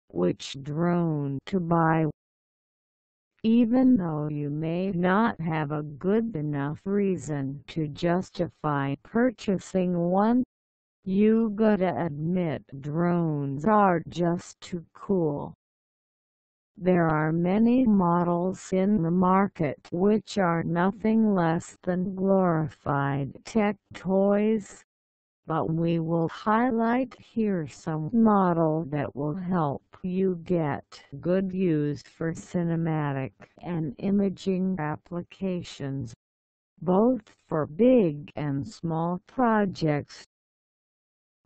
which drone to buy. Even though you may not have a good enough reason to justify purchasing one, you gotta admit drones are just too cool. There are many models in the market which are nothing less than glorified tech toys, but we will highlight here some model that will help you get good use for cinematic and imaging applications, both for big and small projects.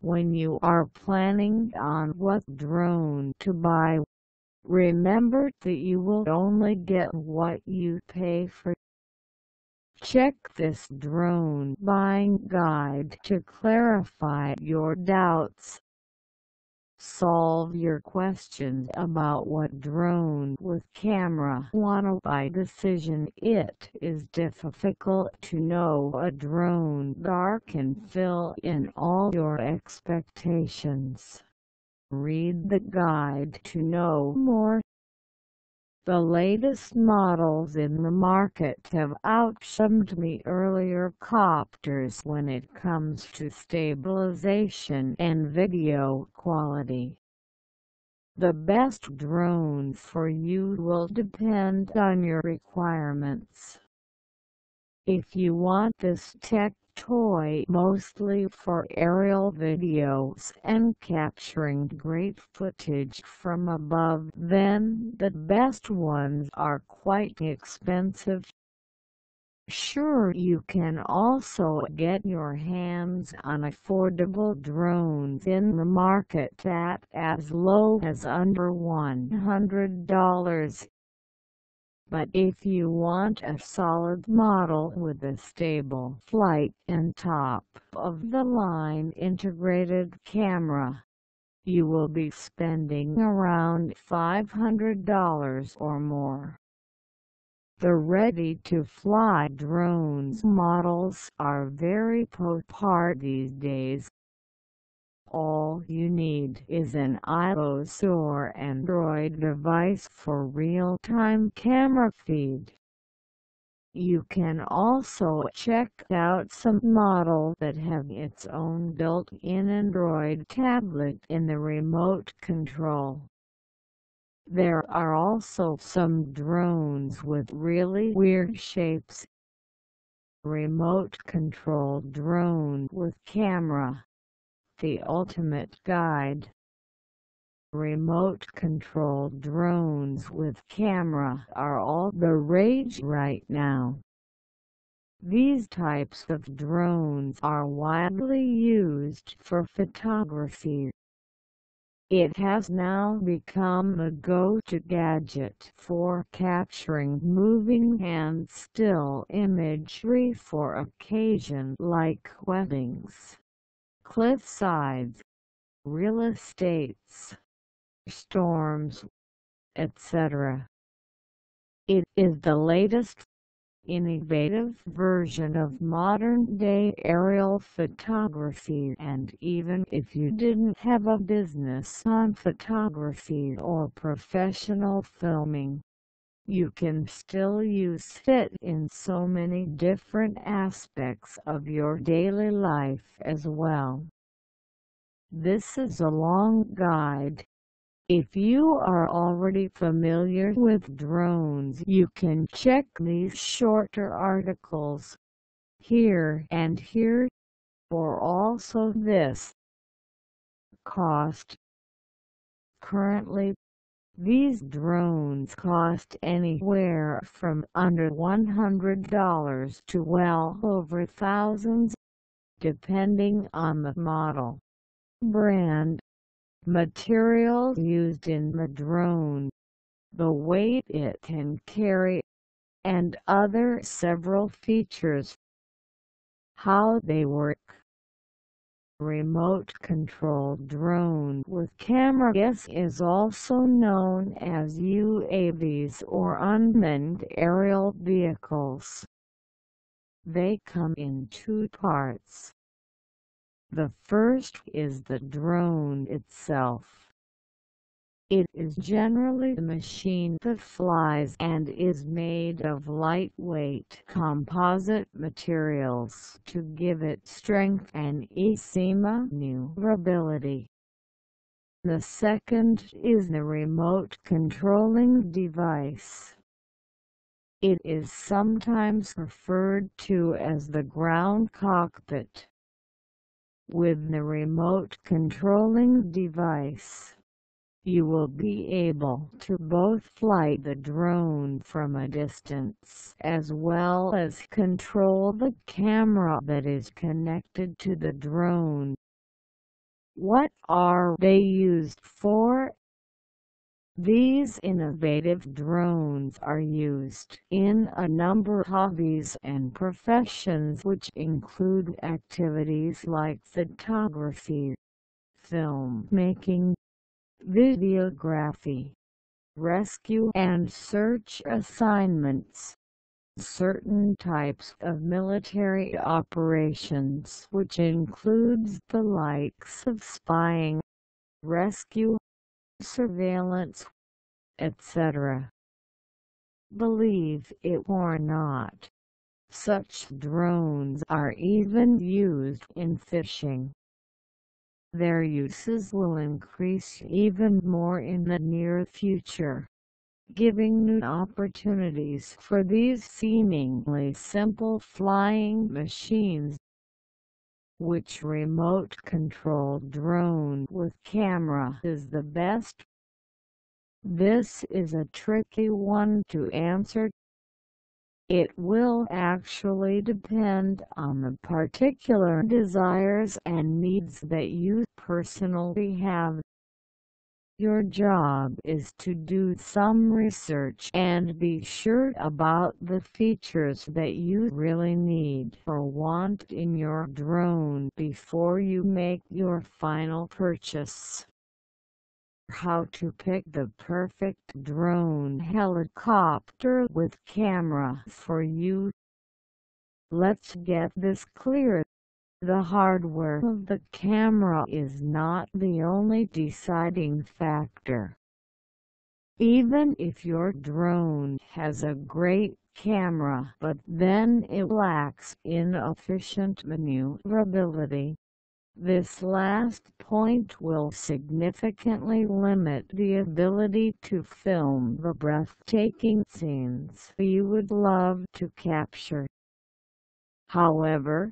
When you are planning on what drone to buy, remember that you will only get what you pay for. Check this drone buying guide to clarify your doubts. Solve your questions about what drone with camera wanna buy decision. It is difficult to know a drone that can fill in all your expectations. Read the guide to know more. The latest models in the market have outshined the earlier copters when it comes to stabilization and video quality. The best drone for you will depend on your requirements. If you want this tech toy mostly for aerial videos and capturing great footage from above, then the best ones are quite expensive. Sure, you can also get your hands on affordable drones in the market at as low as under $100. But if you want a solid model with a stable flight and top-of-the-line integrated camera, you will be spending around $500 or more. The ready-to-fly drones models are very popular these days. All you need is an iOS or Android device for real-time camera feed. You can also check out some models that have its own built-in Android tablet in the remote control. There are also some drones with really weird shapes. Remote control drone with camera. The ultimate guide. Remote control drones with camera are all the rage right now. These types of drones are widely used for photography. It has now become the go-to gadget for capturing moving and still imagery for occasions like weddings, cliffsides, real estates, storms, etc. It is the latest, innovative version of modern-day aerial photography, and even if you didn't have a business on photography or professional filming, you can still use it in so many different aspects of your daily life as well. This is a long guide. If you are already familiar with drones, you can check these shorter articles here and here, or also this. Cost. Currently, these drones cost anywhere from under $100 to well over thousands, depending on the model, brand, materials used in the drone, the weight it can carry, and other several features. How they work. Remote control drone with camera is also known as UAVs or unmanned aerial vehicles. They come in two parts. The first is the drone itself. It is generally a machine that flies and is made of lightweight composite materials to give it strength and easy maneuverability. The second is the remote controlling device. It is sometimes referred to as the ground cockpit. With the remote controlling device, you will be able to both fly the drone from a distance as well as control the camera that is connected to the drone. What are they used for? These innovative drones are used in a number of hobbies and professions, which include activities like photography, filmmaking, videography, rescue and search assignments, certain types of military operations, which includes the likes of spying, rescue, surveillance, etc. Believe it or not, such drones are even used in fishing. Their uses will increase even more in the near future, giving new opportunities for these seemingly simple flying machines. Which remote-controlled drone with camera is the best? This is a tricky one to answer. It will actually depend on the particular desires and needs that you personally have. Your job is to do some research and be sure about the features that you really need or want in your drone before you make your final purchase. How to pick the perfect drone helicopter with camera for you. Let's get this clear. The hardware of the camera is not the only deciding factor. Even if your drone has a great camera but then it lacks in efficient maneuverability, this last point will significantly limit the ability to film the breathtaking scenes you would love to capture. However,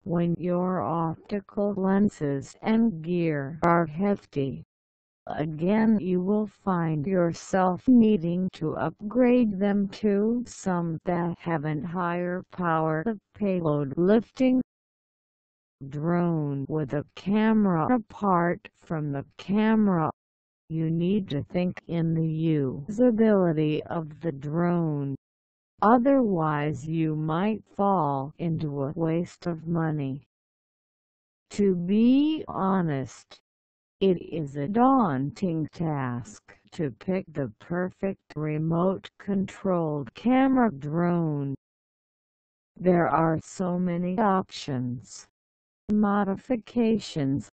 when your optical lenses and gear are hefty, again you will find yourself needing to upgrade them to some that have a higher power of payload lifting. Drone with a camera. Apart from the camera, you need to think in the usability of the drone. Otherwise you might fall into a waste of money. To be honest, it is a daunting task to pick the perfect remote-controlled camera drone. There are so many options, modifications,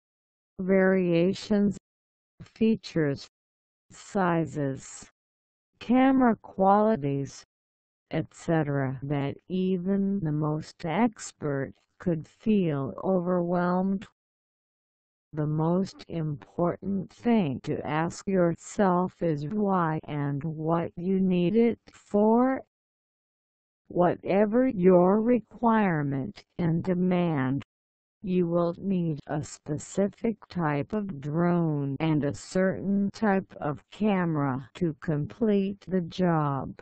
variations, features, sizes, camera qualities, etc. that even the most expert could feel overwhelmed. The most important thing to ask yourself is why and what you need it for. Whatever your requirement and demand, you will need a specific type of drone and a certain type of camera to complete the job.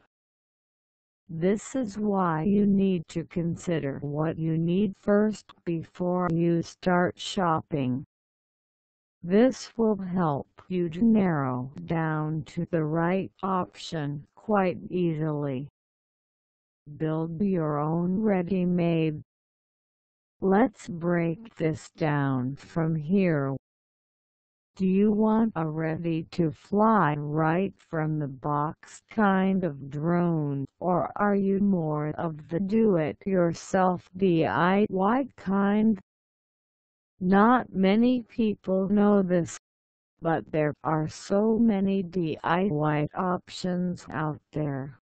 This is why you need to consider what you need first before you start shopping. This will help you to narrow down to the right option quite easily. Build your own ready-made. Let's break this down from here. Do you want a ready-to-fly right from the box kind of drone, or are you more of the do-it-yourself DIY kind? Not many people know this, but there are so many DIY options out there.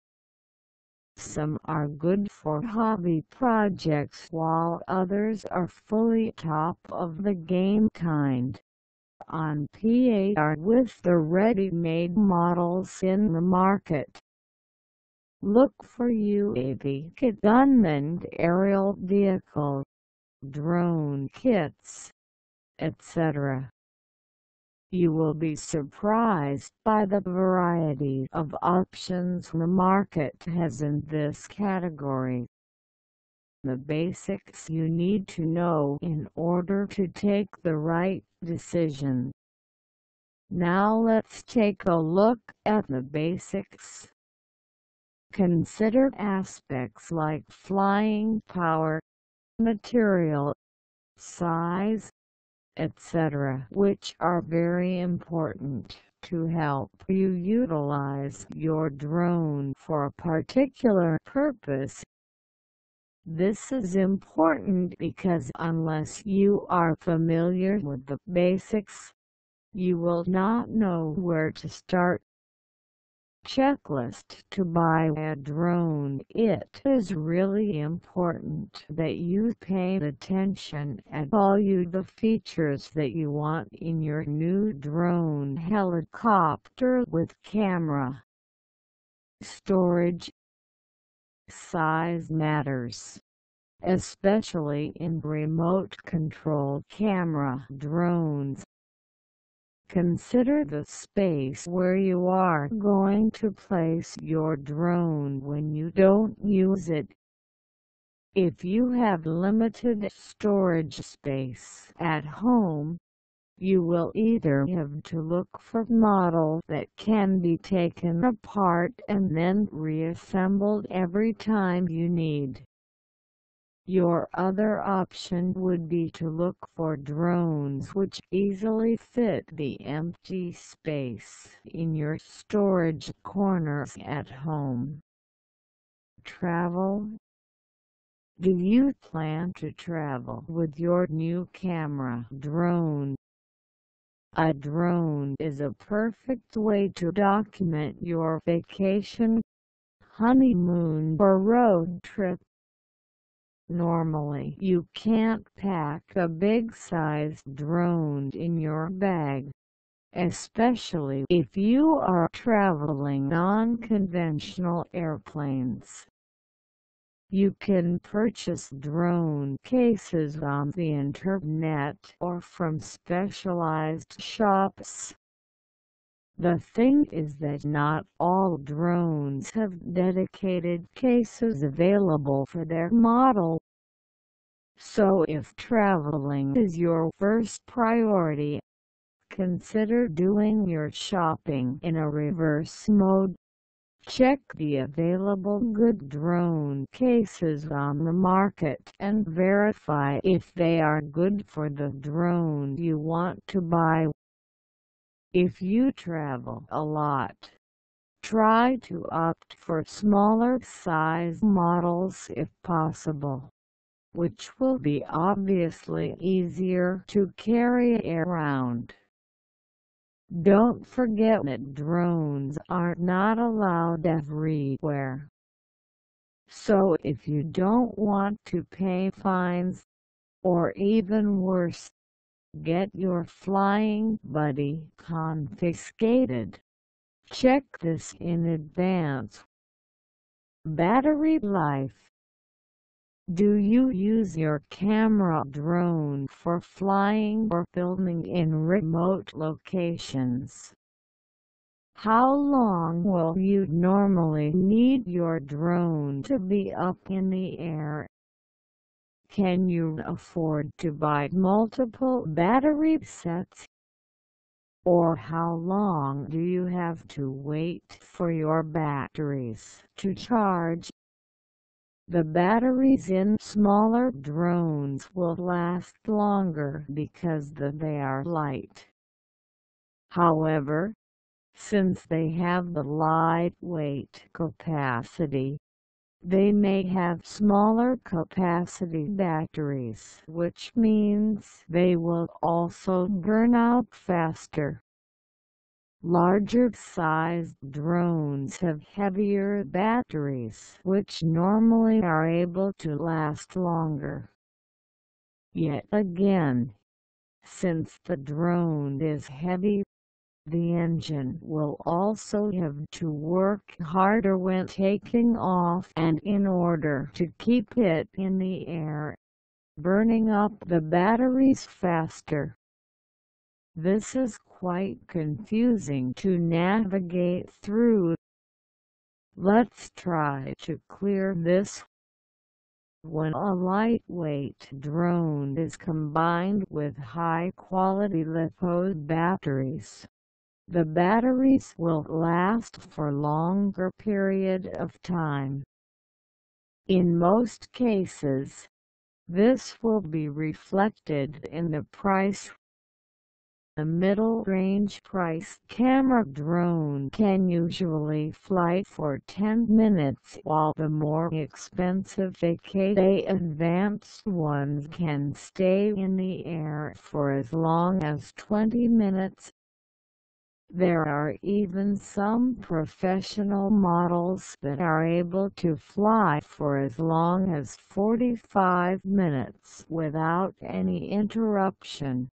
Some are good for hobby projects while others are fully top of the game kind on par with the ready-made models in the market. Look for UAV kit, unmanned aerial vehicle, drone kits, etc. You will be surprised by the variety of options the market has in this category. The basics you need to know in order to take the right decision. Now let's take a look at the basics. Consider aspects like flying power, material, size, etc., which are very important to help you utilize your drone for a particular purpose. This is important because unless you are familiar with the basics, you will not know where to start. Checklist to buy a drone. It is really important that you pay attention at all the features that you want in your new drone helicopter with camera. Storage. Size matters, especially in remote control camera drones. Consider the space where you are going to place your drone when you don't use it. If you have limited storage space at home, you will either have to look for a model that can be taken apart and then reassembled every time you need. Your other option would be to look for drones which easily fit the empty space in your storage corners at home. Travel. Do you plan to travel with your new camera drone? A drone is a perfect way to document your vacation, honeymoon, or road trip. Normally, you can't pack a big-sized drone in your bag, especially if you are traveling on conventional airplanes. You can purchase drone cases on the internet or from specialized shops. The thing is that not all drones have dedicated cases available for their model. So if traveling is your first priority, consider doing your shopping in a reverse mode. Check the available good drone cases on the market and verify if they are good for the drone you want to buy. If you travel a lot, try to opt for smaller size models if possible, which will be obviously easier to carry around. Don't forget that drones are not allowed everywhere. So if you don't want to pay fines, or even worse, get your flying buddy confiscated, check this in advance. Battery life. Do you use your camera drone for flying or filming in remote locations? How long will you normally need your drone to be up in the air? Can you afford to buy multiple battery sets? Or how long do you have to wait for your batteries to charge? The batteries in smaller drones will last longer because they are light. However, since they have the lightweight capacity, they may have smaller capacity batteries, which means they will also burn out faster. Larger-sized drones have heavier batteries which normally are able to last longer. Yet again, since the drone is heavy, the engine will also have to work harder when taking off, and in order to keep it in the air, burning up the batteries faster. This is quite confusing to navigate through. Let's try to clear this. When a lightweight drone is combined with high-quality lithium batteries, the batteries will last for a longer period of time. In most cases, this will be reflected in the price. The middle-range price camera drone can usually fly for 10 minutes, while the more expensive Decade advanced ones can stay in the air for as long as 20 minutes. There are even some professional models that are able to fly for as long as 45 minutes without any interruption.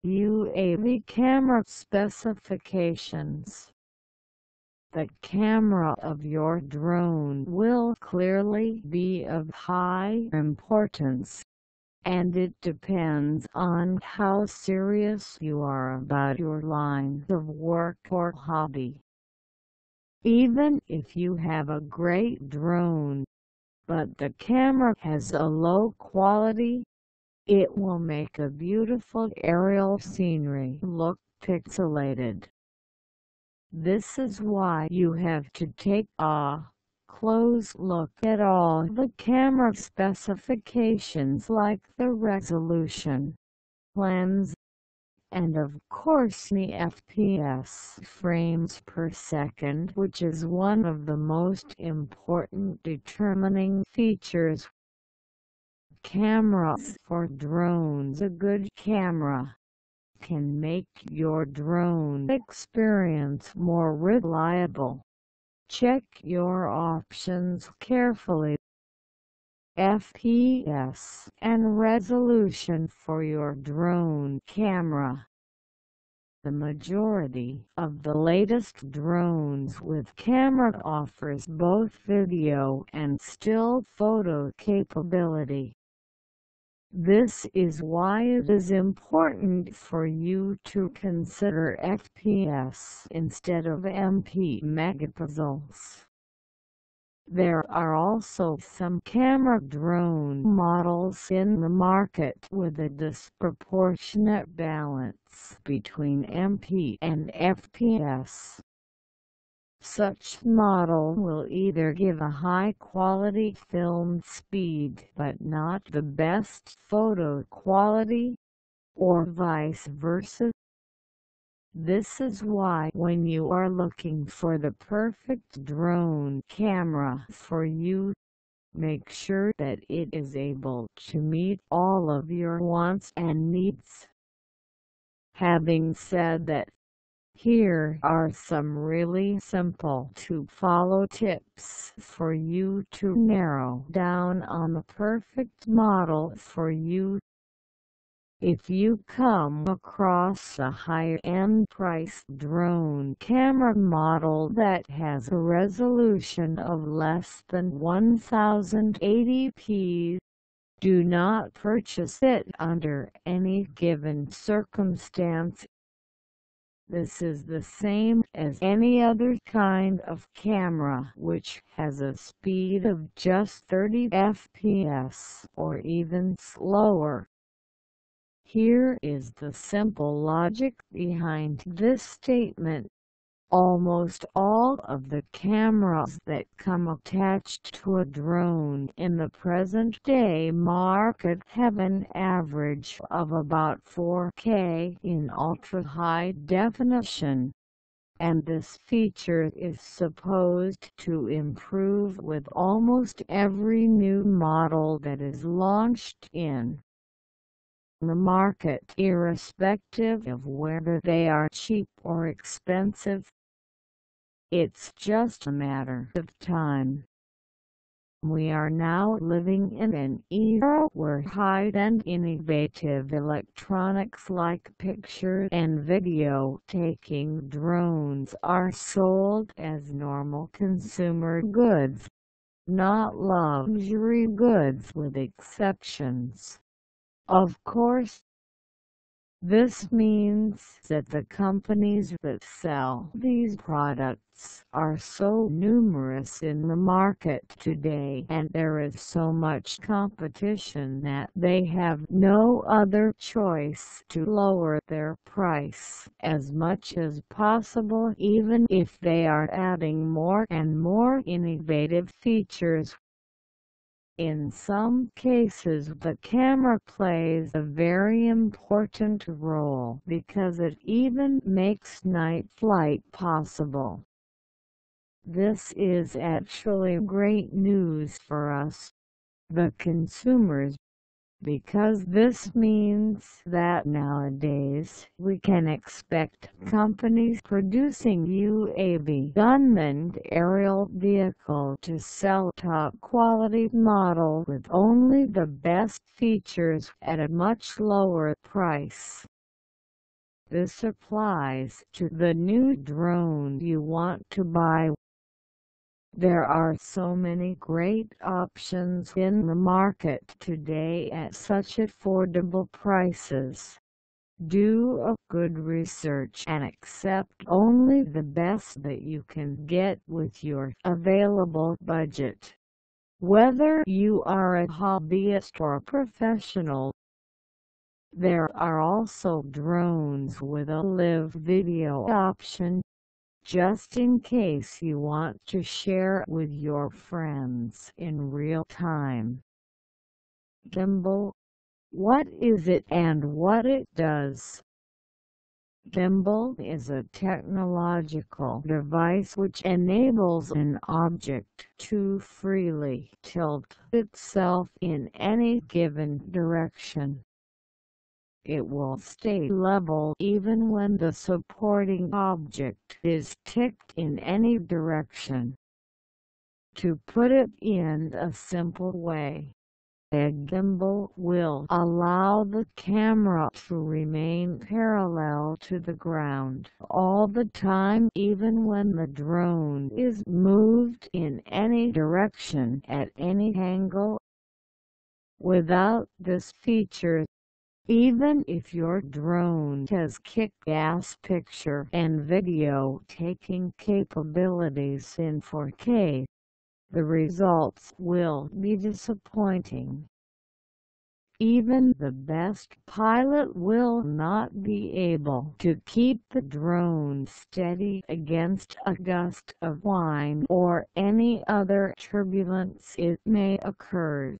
UAV camera specifications. The camera of your drone will clearly be of high importance, and it depends on how serious you are about your line of work or hobby. Even if you have a great drone, but the camera has a low quality, it will make a beautiful aerial scenery look pixelated. This is why you have to take a close look at all the camera specifications, like the resolution, lens, and of course the FPS frames per second, which is one of the most important determining features. Cameras for drones. A good camera can make your drone experience more reliable. Check your options carefully. FPS and resolution for your drone camera. The majority of the latest drones with camera offers both video and still photo capability. This is why it is important for you to consider FPS instead of MP megapixels. There are also some camera drone models in the market with a disproportionate balance between MP and FPS. Such model will either give a high-quality film speed but not the best photo quality, or vice versa. This is why when you are looking for the perfect drone camera for you, make sure that it is able to meet all of your wants and needs. Having said that, here are some really simple to follow tips for you to narrow down on the perfect model for you. If you come across a higher-end priced drone camera model that has a resolution of less than 1080p, do not purchase it under any given circumstance. This is the same as any other kind of camera which has a speed of just 30 fps or even slower. Here is the simple logic behind this statement. Almost all of the cameras that come attached to a drone in the present-day market have an average of about 4K in ultra-high definition, and this feature is supposed to improve with almost every new model that is launched in the market irrespective of whether they are cheap or expensive. It's just a matter of time. We are now living in an era where high-end innovative electronics like picture and video taking drones are sold as normal consumer goods, not luxury goods with exceptions. Of course, this means that the companies that sell these products are so numerous in the market today and there is so much competition that they have no other choice to lower their price as much as possible, even if they are adding more and more innovative features. In some cases the camera plays a very important role because it even makes night flight possible. This is actually great news for us, the consumers, because this means that nowadays we can expect companies producing UAV unmanned aerial vehicle to sell top quality model with only the best features at a much lower price. This applies to the new drone you want to buy. There are so many great options in the market today at such affordable prices. Do a good research and accept only the best that you can get with your available budget. Whether you are a hobbyist or a professional, there are also drones with a live video option, just in case you want to share with your friends in real time. Gimbal. What is it and what it does? Gimbal is a technological device which enables an object to freely tilt itself in any given direction. It will stay level even when the supporting object is tipped in any direction. To put it in a simple way, a gimbal will allow the camera to remain parallel to the ground all the time, even when the drone is moved in any direction at any angle. Without this feature, even if your drone has kick-ass picture and video taking capabilities in 4K, the results will be disappointing. Even the best pilot will not be able to keep the drone steady against a gust of wind or any other turbulence it may occur.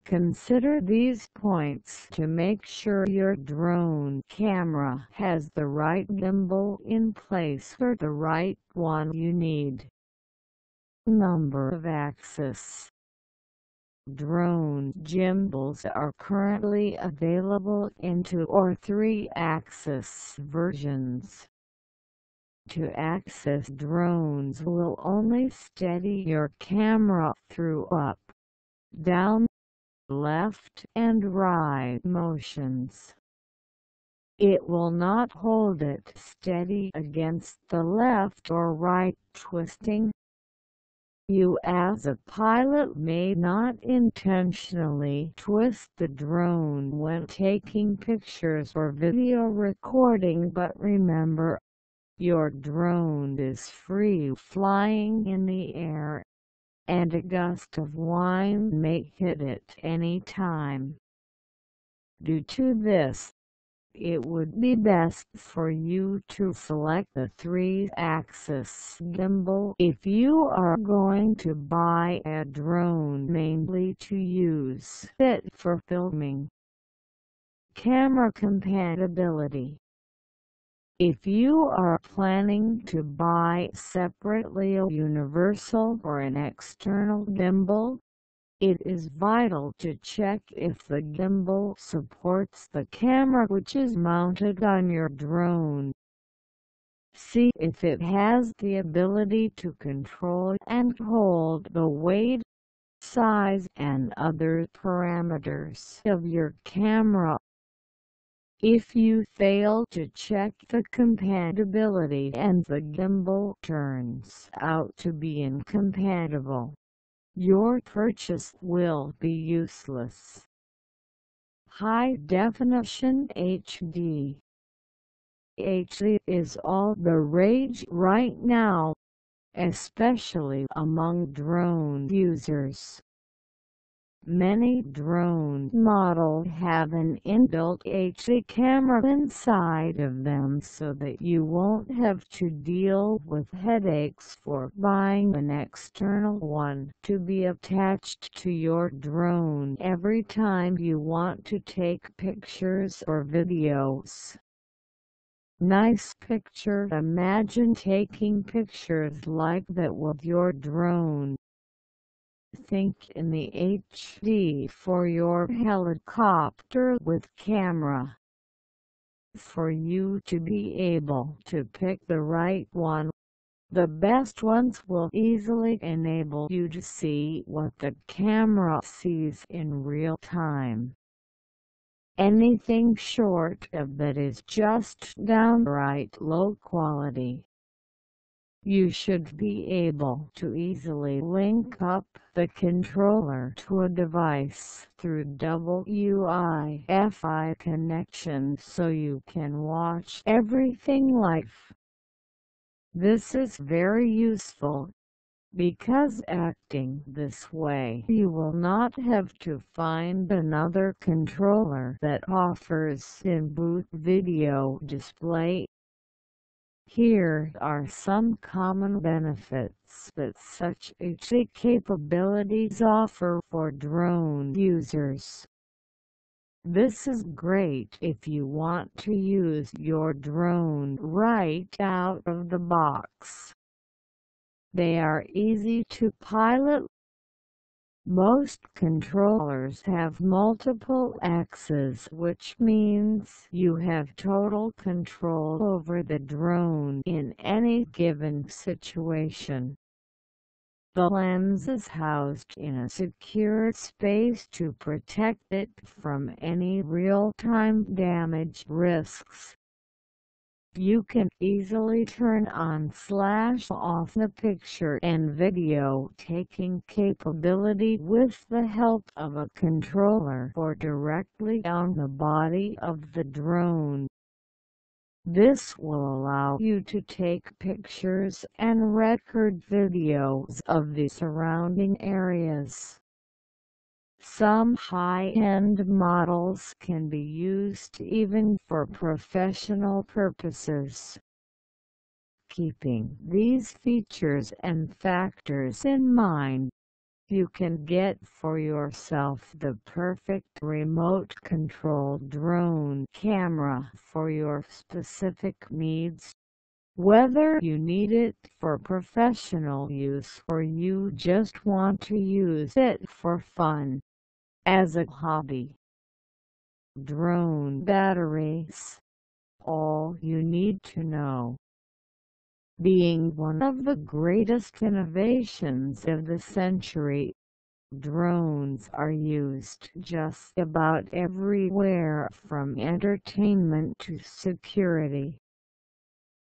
Consider these points to make sure your drone camera has the right gimbal in place for the right one you need. Number of axis. Drone gimbals are currently available in 2 or 3-axis versions. 2-axis drones will only steady your camera through up, down, left and right motions. It will not hold it steady against the left or right twisting. You as a pilot may not intentionally twist the drone when taking pictures or video recording, but remember, your drone is free flying in the air, and a gust of wind may hit it any time. Due to this, it would be best for you to select the 3-axis gimbal if you are going to buy a drone mainly to use it for filming. Camera compatibility. If you are planning to buy separately a universal or an external gimbal, It is vital to check if the gimbal supports the camera which is mounted on your drone. See if it has the ability to control and hold the weight, size and other parameters of your camera. If you fail to check the compatibility and the gimbal turns out to be incompatible, your purchase will be useless. High Definition HD HD is all the rage right now, especially among drone users. Many drone models have an inbuilt HD camera inside of them so that you won't have to deal with headaches for buying an external one to be attached to your drone every time you want to take pictures or videos. Nice picture. Imagine taking pictures like that with your drone. Think in the HD for your helicopter with camera. For you to be able to pick the right one, the best ones will easily enable you to see what the camera sees in real time. Anything short of that is just downright low quality. You should be able to easily link up the controller to a device through Wi-Fi connection so you can watch everything live. This is very useful, because acting this way you will not have to find another controller that offers in-booth video display. Here are some common benefits that such HD capabilities offer for drone users. This is great if you want to use your drone right out of the box. They are easy to pilot. Most controllers have multiple axes, which means you have total control over the drone in any given situation. The lens is housed in a secure space to protect it from any real-time damage risks. You can easily turn on/off the picture and video taking capability with the help of a controller or directly on the body of the drone. This will allow you to take pictures and record videos of the surrounding areas. Some high-end models can be used even for professional purposes. Keeping these features and factors in mind, you can get for yourself the perfect remote-controlled drone camera for your specific needs. Whether you need it for professional use or you just want to use it for fun, as a hobby. Drone batteries. All you need to know. Being one of the greatest innovations of the century, drones are used just about everywhere from entertainment to security.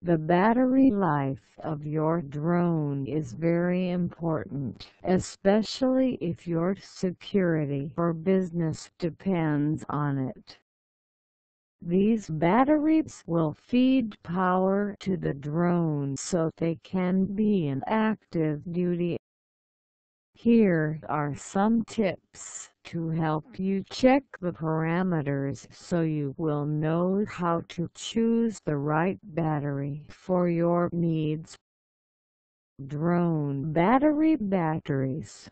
The battery life of your drone is very important, especially if your security or business depends on it. These batteries will feed power to the drone so they can be in active duty. Here are some tips to help you check the parameters so you will know how to choose the right battery for your needs. Drone batteries.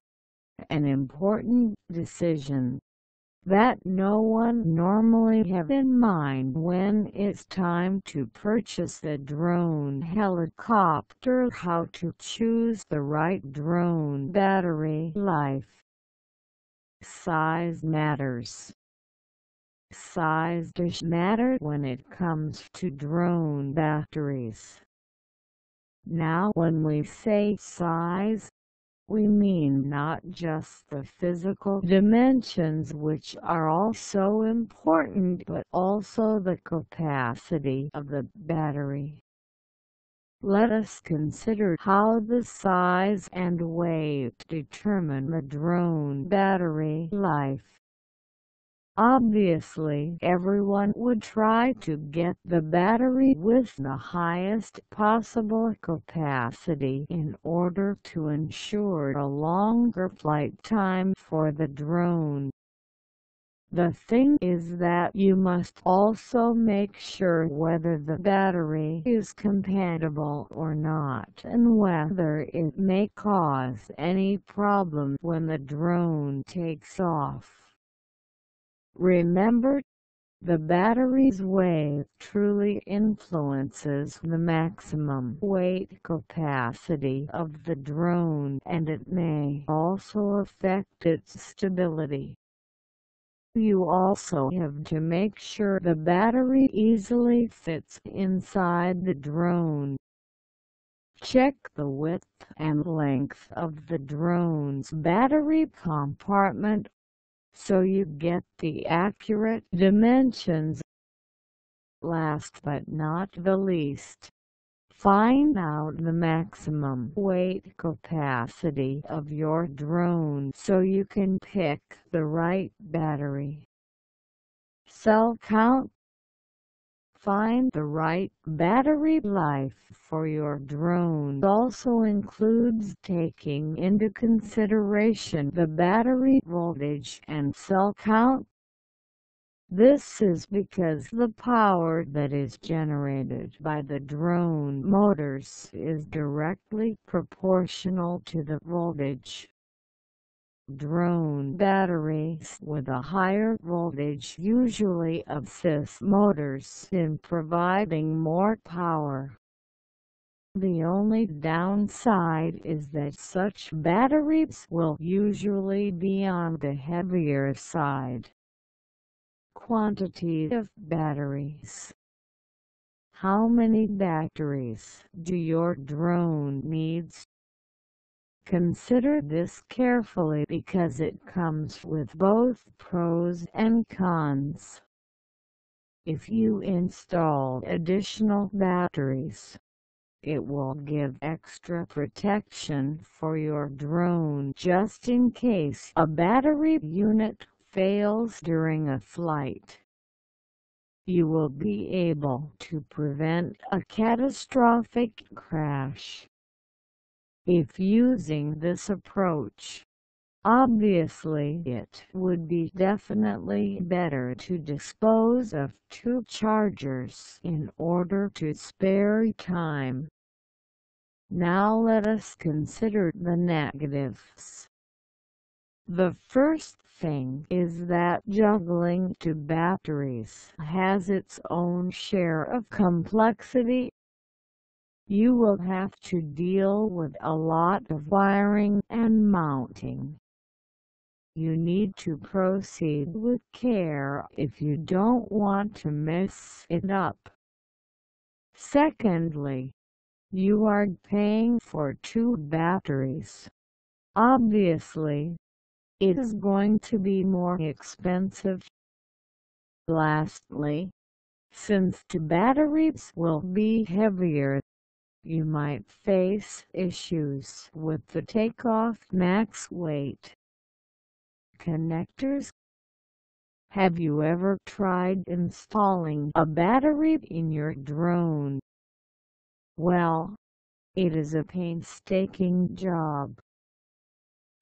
An important decision that no one normally have in mind when it's time to purchase a drone helicopter. How to choose the right drone battery life. Size matters. Size does matter when it comes to drone batteries. Now when we say size, we mean not just the physical dimensions, which are also important, but also the capacity of the battery. Let us consider how the size and weight determine the drone battery life. Obviously, everyone would try to get the battery with the highest possible capacity in order to ensure a longer flight time for the drone. The thing is that you must also make sure whether the battery is compatible or not, and whether it may cause any problem when the drone takes off. Remember, the battery's weight truly influences the maximum weight capacity of the drone, and it may also affect its stability. You also have to make sure the battery easily fits inside the drone. Check the width and length of the drone's battery compartment so you get the accurate dimensions. Last but not the least, find out the maximum weight capacity of your drone so you can pick the right battery. Cell count. Find the right battery life for your drone also includes taking into consideration the battery voltage and cell count. This is because the power that is generated by the drone motors is directly proportional to the voltage. Drone batteries with a higher voltage usually assist motors in providing more power. The only downside is that such batteries will usually be on the heavier side. Quantity of batteries. How many batteries do your drone needs? Consider this carefully because it comes with both pros and cons. If you install additional batteries, it will give extra protection for your drone just in case a battery unit fails during a flight. You will be able to prevent a catastrophic crash. If using this approach, obviously it would be definitely better to dispose of two chargers in order to spare time. Now let us consider the negatives. The first thing is that juggling two batteries has its own share of complexity. You will have to deal with a lot of wiring and mounting. You need to proceed with care if you don't want to mess it up. Secondly, you are paying for two batteries. Obviously, it is going to be more expensive. Lastly, since two batteries will be heavier, you might face issues with the takeoff max weight. Connectors. Have you ever tried installing a battery in your drone? Well, it is a painstaking job.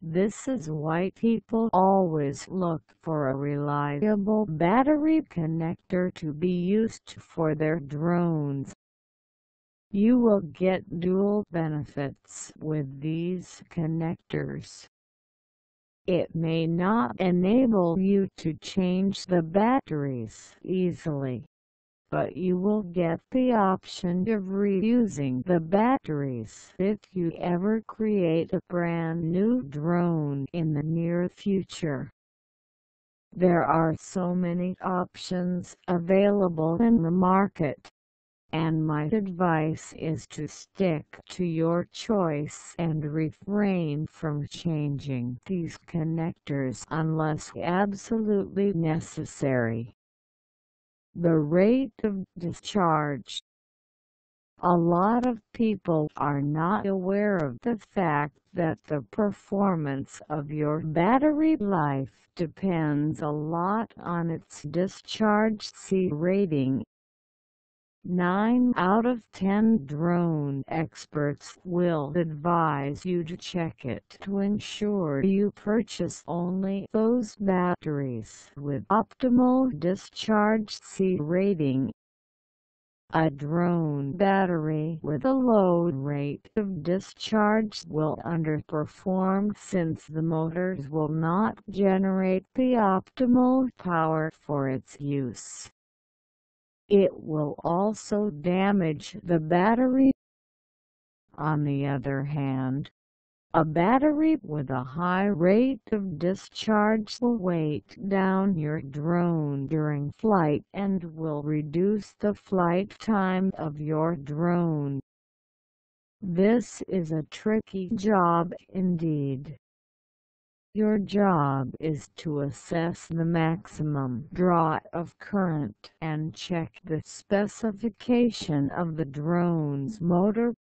This is why people always look for a reliable battery connector to be used for their drones. You will get dual benefits with these connectors. It may not enable you to change the batteries easily, but you will get the option of reusing the batteries if you ever create a brand new drone in the near future. There are so many options available in the market, and my advice is to stick to your choice and refrain from changing these connectors unless absolutely necessary. The rate of discharge. A lot of people are not aware of the fact that the performance of your battery life depends a lot on its discharge C rating. 9 out of 10 drone experts will advise you to check it to ensure you purchase only those batteries with optimal discharge C rating. A drone battery with a low rate of discharge will underperform since the motors will not generate the optimal power for its use. It will also damage the battery. On the other hand, a battery with a high rate of discharge will weigh down your drone during flight and will reduce the flight time of your drone. This is a tricky job indeed. Your job is to assess the maximum draw of current and check the specification of the drone's motor.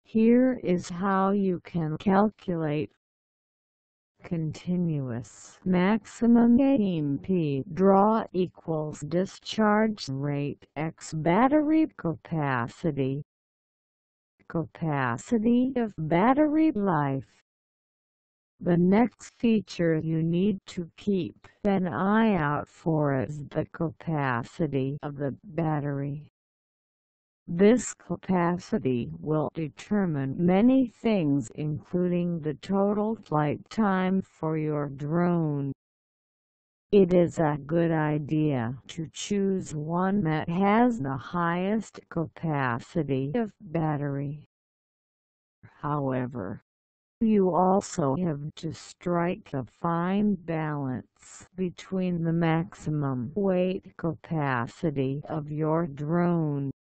Here is how you can calculate continuous maximum AMP draw equals discharge rate x battery capacity. Capacity of battery life. The next feature you need to keep an eye out for is the capacity of the battery. This capacity will determine many things including the total flight time for your drone. It is a good idea to choose one that has the highest capacity of battery. However, you also have to strike a fine balance between the maximum weight capacity of your drone.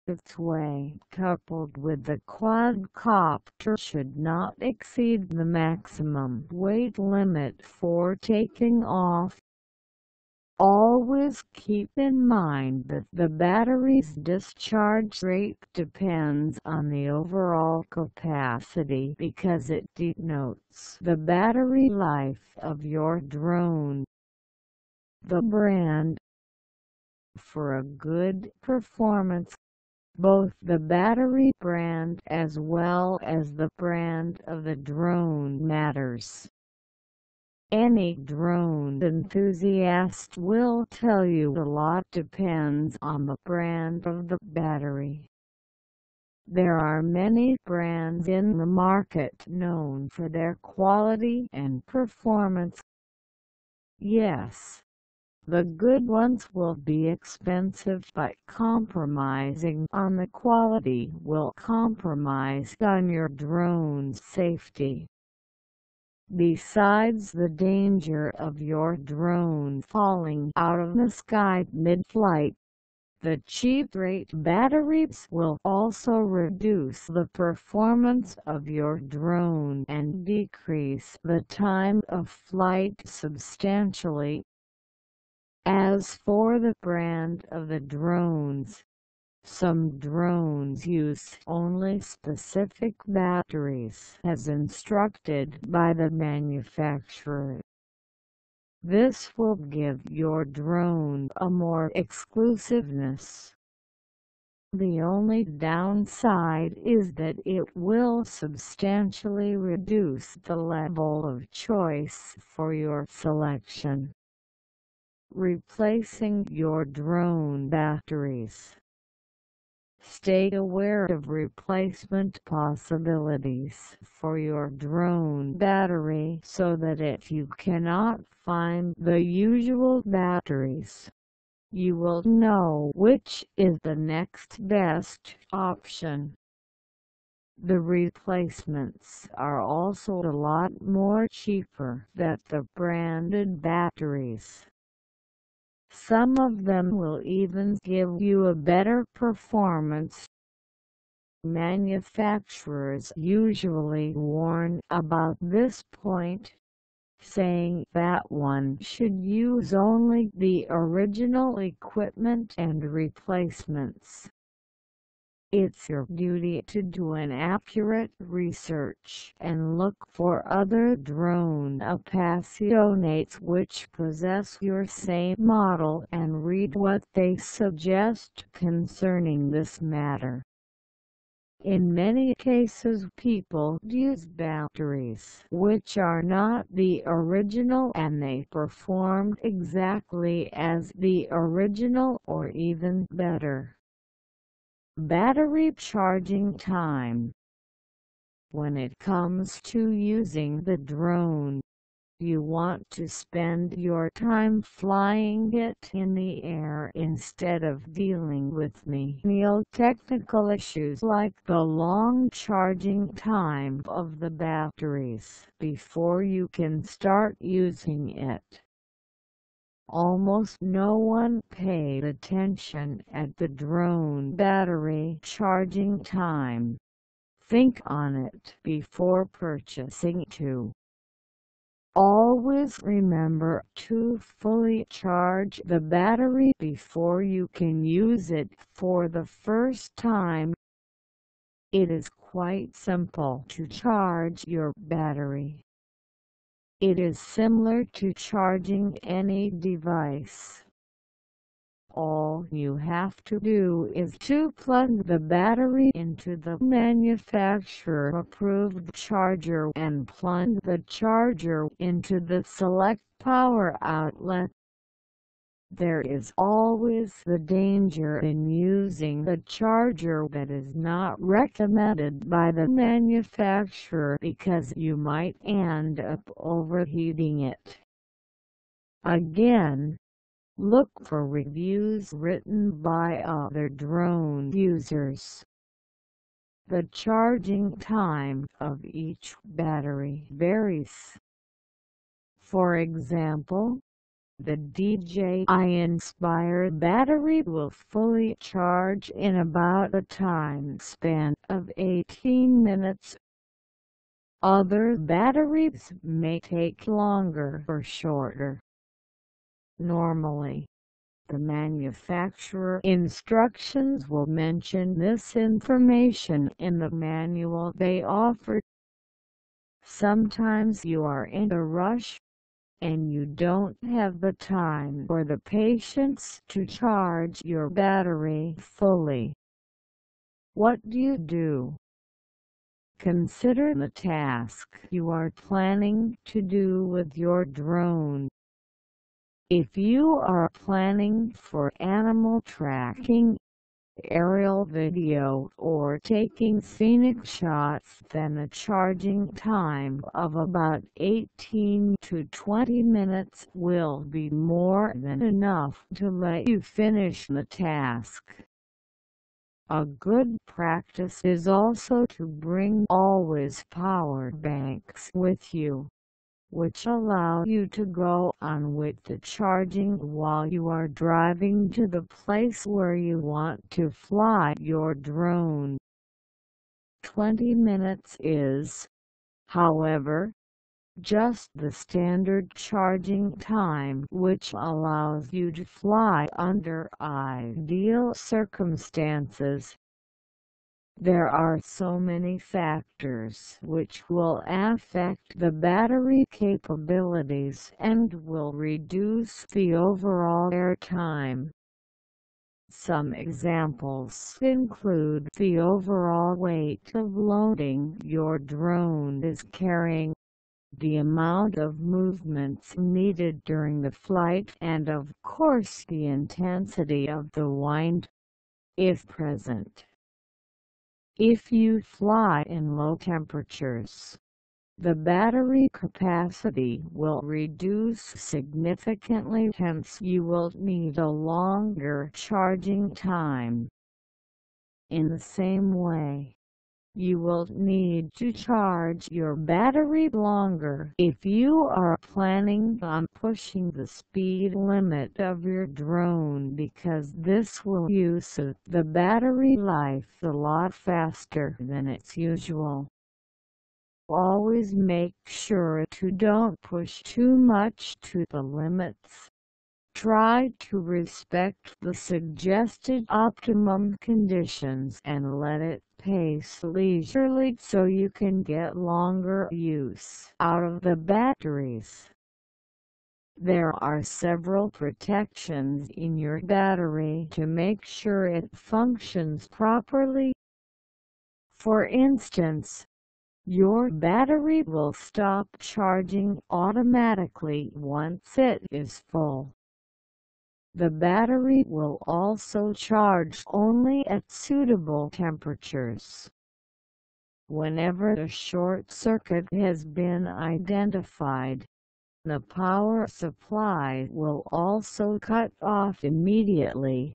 Its weight coupled with the quadcopter should not exceed the maximum weight limit for taking off. Always keep in mind that the battery's discharge rate depends on the overall capacity because it denotes the battery life of your drone. The brand. For a good performance, both the battery brand as well as the brand of the drone matters. Any drone enthusiast will tell you a lot depends on the brand of the battery. There are many brands in the market known for their quality and performance. Yes, the good ones will be expensive, but compromising on the quality will compromise on your drone's safety. Besides the danger of your drone falling out of the sky mid-flight, the cheap rate batteries will also reduce the performance of your drone and decrease the time of flight substantially. As for the brand of the drones, some drones use only specific batteries as instructed by the manufacturer. This will give your drone a more exclusiveness. The only downside is that it will substantially reduce the level of choice for your selection. Replacing your drone batteries. Stay aware of replacement possibilities for your drone battery so that if you cannot find the usual batteries, you will know which is the next best option. The replacements are also a lot more cheaper than the branded batteries. Some of them will even give you a better performance. Manufacturers usually warn about this point, saying that one should use only the original equipment and replacements. It's your duty to do an accurate research and look for other drone appassionates which possess your same model and read what they suggest concerning this matter. In many cases people use batteries which are not the original and they perform exactly as the original or even better. Battery charging time. When it comes to using the drone, you want to spend your time flying it in the air instead of dealing with menial technical issues like the long charging time of the batteries before you can start using it. Almost no one paid attention at the drone battery charging time. Think on it before purchasing too. Always remember to fully charge the battery before you can use it for the first time. It is quite simple to charge your battery. It is similar to charging any device. All you have to do is to plug the battery into the manufacturer-approved charger and plug the charger into the select power outlet. There is always the danger in using the charger that is not recommended by the manufacturer because you might end up overheating it. Again, look for reviews written by other drone users. The charging time of each battery varies. For example, the DJI Inspire battery will fully charge in about a time span of 18 minutes. Other batteries may take longer or shorter. Normally, the manufacturer instructions will mention this information in the manual they offer. Sometimes you are in a rush, and you don't have the time or the patience to charge your battery fully. What do you do? Consider the task you are planning to do with your drone. If you are planning for animal tracking, aerial video or taking scenic shots, then a charging time of about 18 to 20 minutes will be more than enough to let you finish the task. A good practice is also to bring always power banks with you, which allow you to go on with the charging while you are driving to the place where you want to fly your drone. 20 minutes is, however, just the standard charging time which allows you to fly under ideal circumstances. There are so many factors which will affect the battery capabilities and will reduce the overall airtime. Some examples include the overall weight of loading your drone is carrying, the amount of movements needed during the flight, and of course the intensity of the wind, if present. If you fly in low temperatures, the battery capacity will reduce significantly, hence you will need a longer charging time. In the same way, You will need to charge your battery longer if you are planning on pushing the speed limit of your drone, because this will use the battery life a lot faster than its usual. Always make sure to don't push too much to the limits. Try to respect the suggested optimum conditions and let it pace leisurely so you can get longer use out of the batteries. There are several protections in your battery to make sure it functions properly. For instance, your battery will stop charging automatically once it is full. The battery will also charge only at suitable temperatures. Whenever a short circuit has been identified, the power supply will also cut off immediately.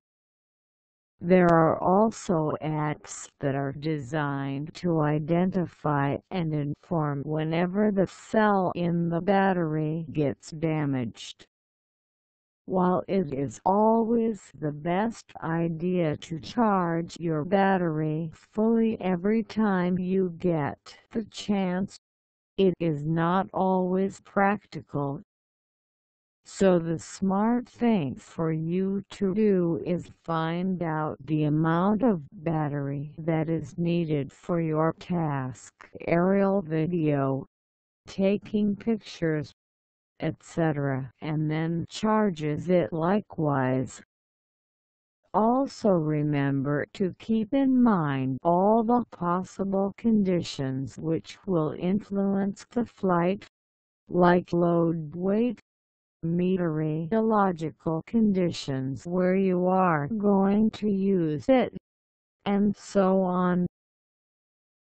There are also apps that are designed to identify and inform whenever the cell in the battery gets damaged. While it is always the best idea to charge your battery fully every time you get the chance, it is not always practical. So the smart thing for you to do is find out the amount of battery that is needed for your task, aerial video, taking pictures, etc., and then charges it likewise. Also remember to keep in mind all the possible conditions which will influence the flight, like load, weight, meteorological conditions where you are going to use it, and so on.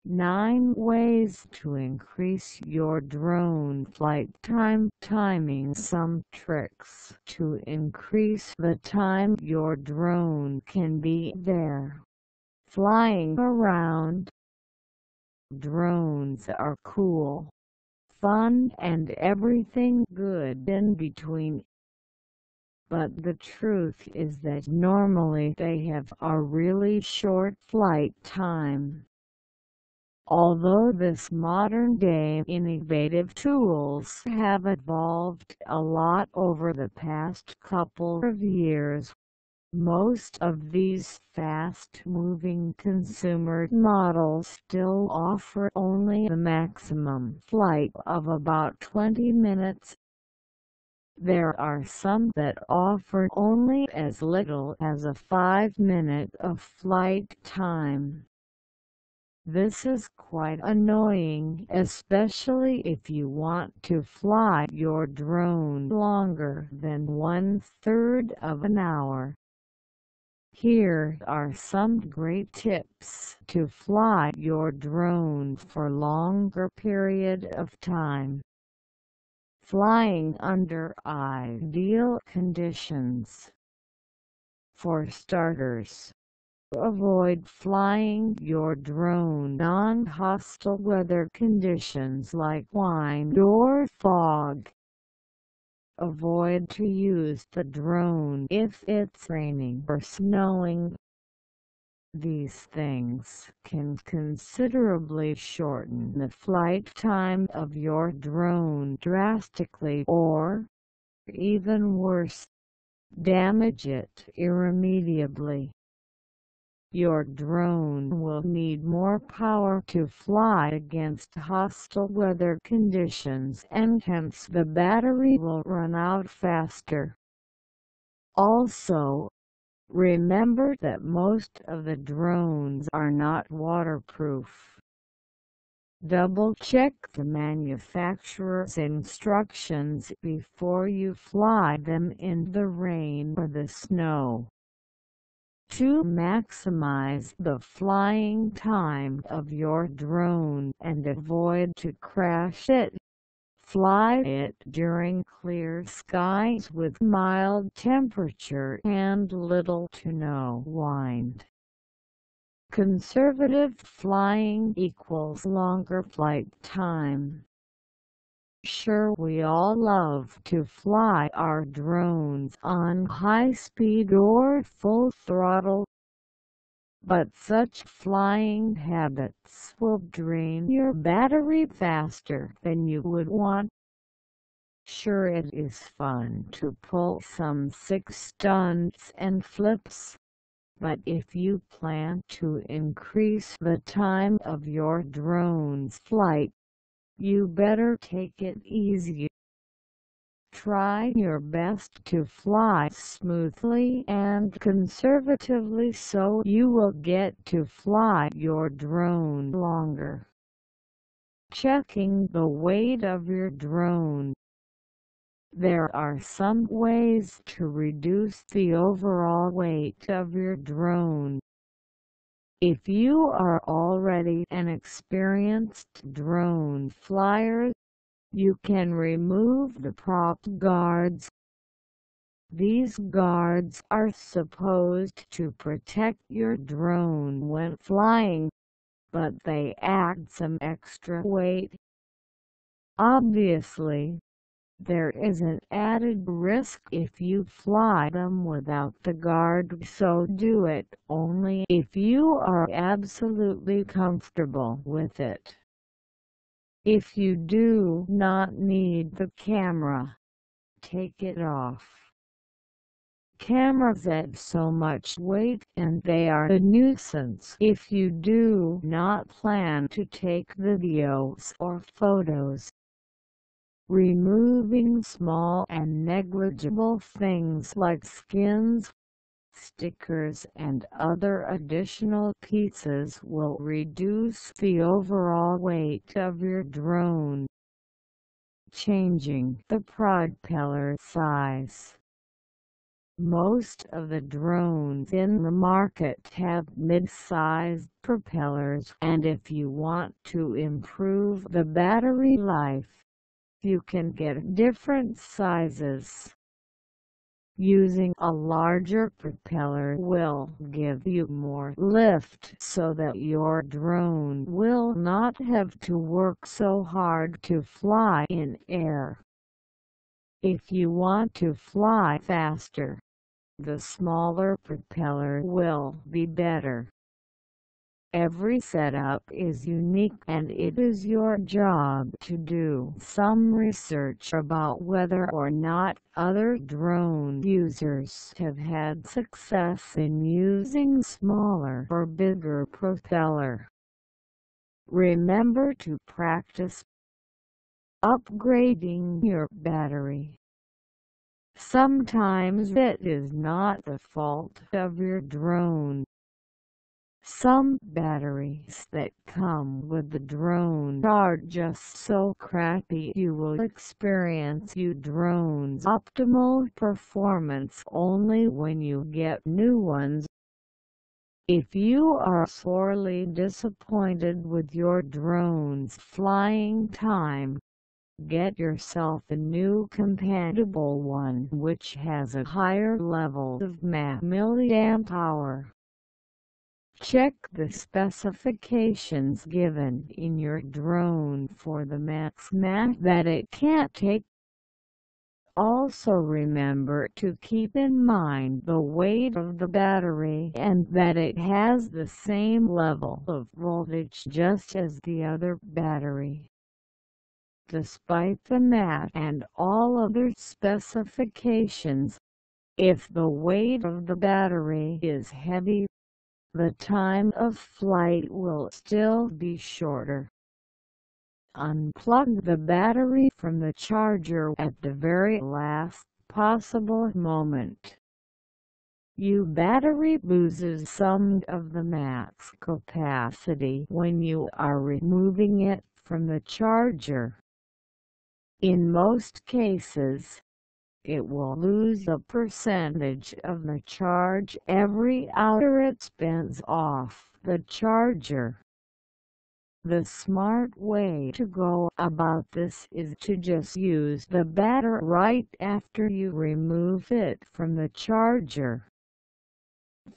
9 ways to increase your drone flight time. Timing. Some tricks to increase the time your drone can be there. Flying around. Drones are cool, fun, and everything good in between. But the truth is that normally they have a really short flight time. Although this modern-day innovative tools have evolved a lot over the past couple of years, most of these fast-moving consumer models still offer only a maximum flight of about 20 minutes. There are some that offer only as little as a 5-minute of flight time. This is quite annoying, especially if you want to fly your drone longer than 1/3 of an hour. Here are some great tips to fly your drone for longer period of time. Flying under ideal conditions. For starters, avoid flying your drone on hostile weather conditions like wind or fog. Avoid to use the drone if it's raining or snowing. These things can considerably shorten the flight time of your drone drastically, or, even worse, damage it irremediably. Your drone will need more power to fly against hostile weather conditions, and hence the battery will run out faster. Also, remember that most of the drones are not waterproof. Double-check the manufacturer's instructions before you fly them in the rain or the snow. To maximize the flying time of your drone and avoid to crash it, fly it during clear skies with mild temperature and little to no wind. Conservative flying equals longer flight time. Sure, we all love to fly our drones on high speed or full throttle, but such flying habits will drain your battery faster than you would want. Sure, it is fun to pull some sick stunts and flips, but if you plan to increase the time of your drone's flight, you better take it easy. Try your best to fly smoothly and conservatively so you will get to fly your drone longer. Checking the weight of your drone. There are some ways to reduce the overall weight of your drone. If you are already an experienced drone flyer, you can remove the prop guards. These guards are supposed to protect your drone when flying, but they add some extra weight. Obviously, there is an added risk if you fly them without the guard, so do it only if you are absolutely comfortable with it. If you do not need the camera, take it off. Cameras add so much weight and they are a nuisance if you do not plan to take videos or photos. Removing small and negligible things like skins, stickers and other additional pieces will reduce the overall weight of your drone. Changing the propeller size. Most of the drones in the market have mid-sized propellers, and if you want to improve the battery life, you can get different sizes. Using a larger propeller will give you more lift so that your drone will not have to work so hard to fly in air. If you want to fly faster, the smaller propeller will be better. Every setup is unique and it is your job to do some research about whether or not other drone users have had success in using smaller or bigger propeller. Remember to practice upgrading your battery. Sometimes it is not the fault of your drone. Some batteries that come with the drone are just so crappy you will experience your drone's optimal performance only when you get new ones. If you are sorely disappointed with your drone's flying time, get yourself a new compatible one which has a higher level of milliamp hour. Check the specifications given in your drone for the max that it can't take. Also remember to keep in mind the weight of the battery and that it has the same level of voltage just as the other battery. Despite the math and all other specifications, if the weight of the battery is heavy, the time of flight will still be shorter. Unplug the battery from the charger at the very last possible moment. Your battery loses some of the max capacity when you are removing it from the charger. In most cases, it will lose a percentage of the charge every hour it spends off the charger. The smart way to go about this is to just use the battery right after you remove it from the charger.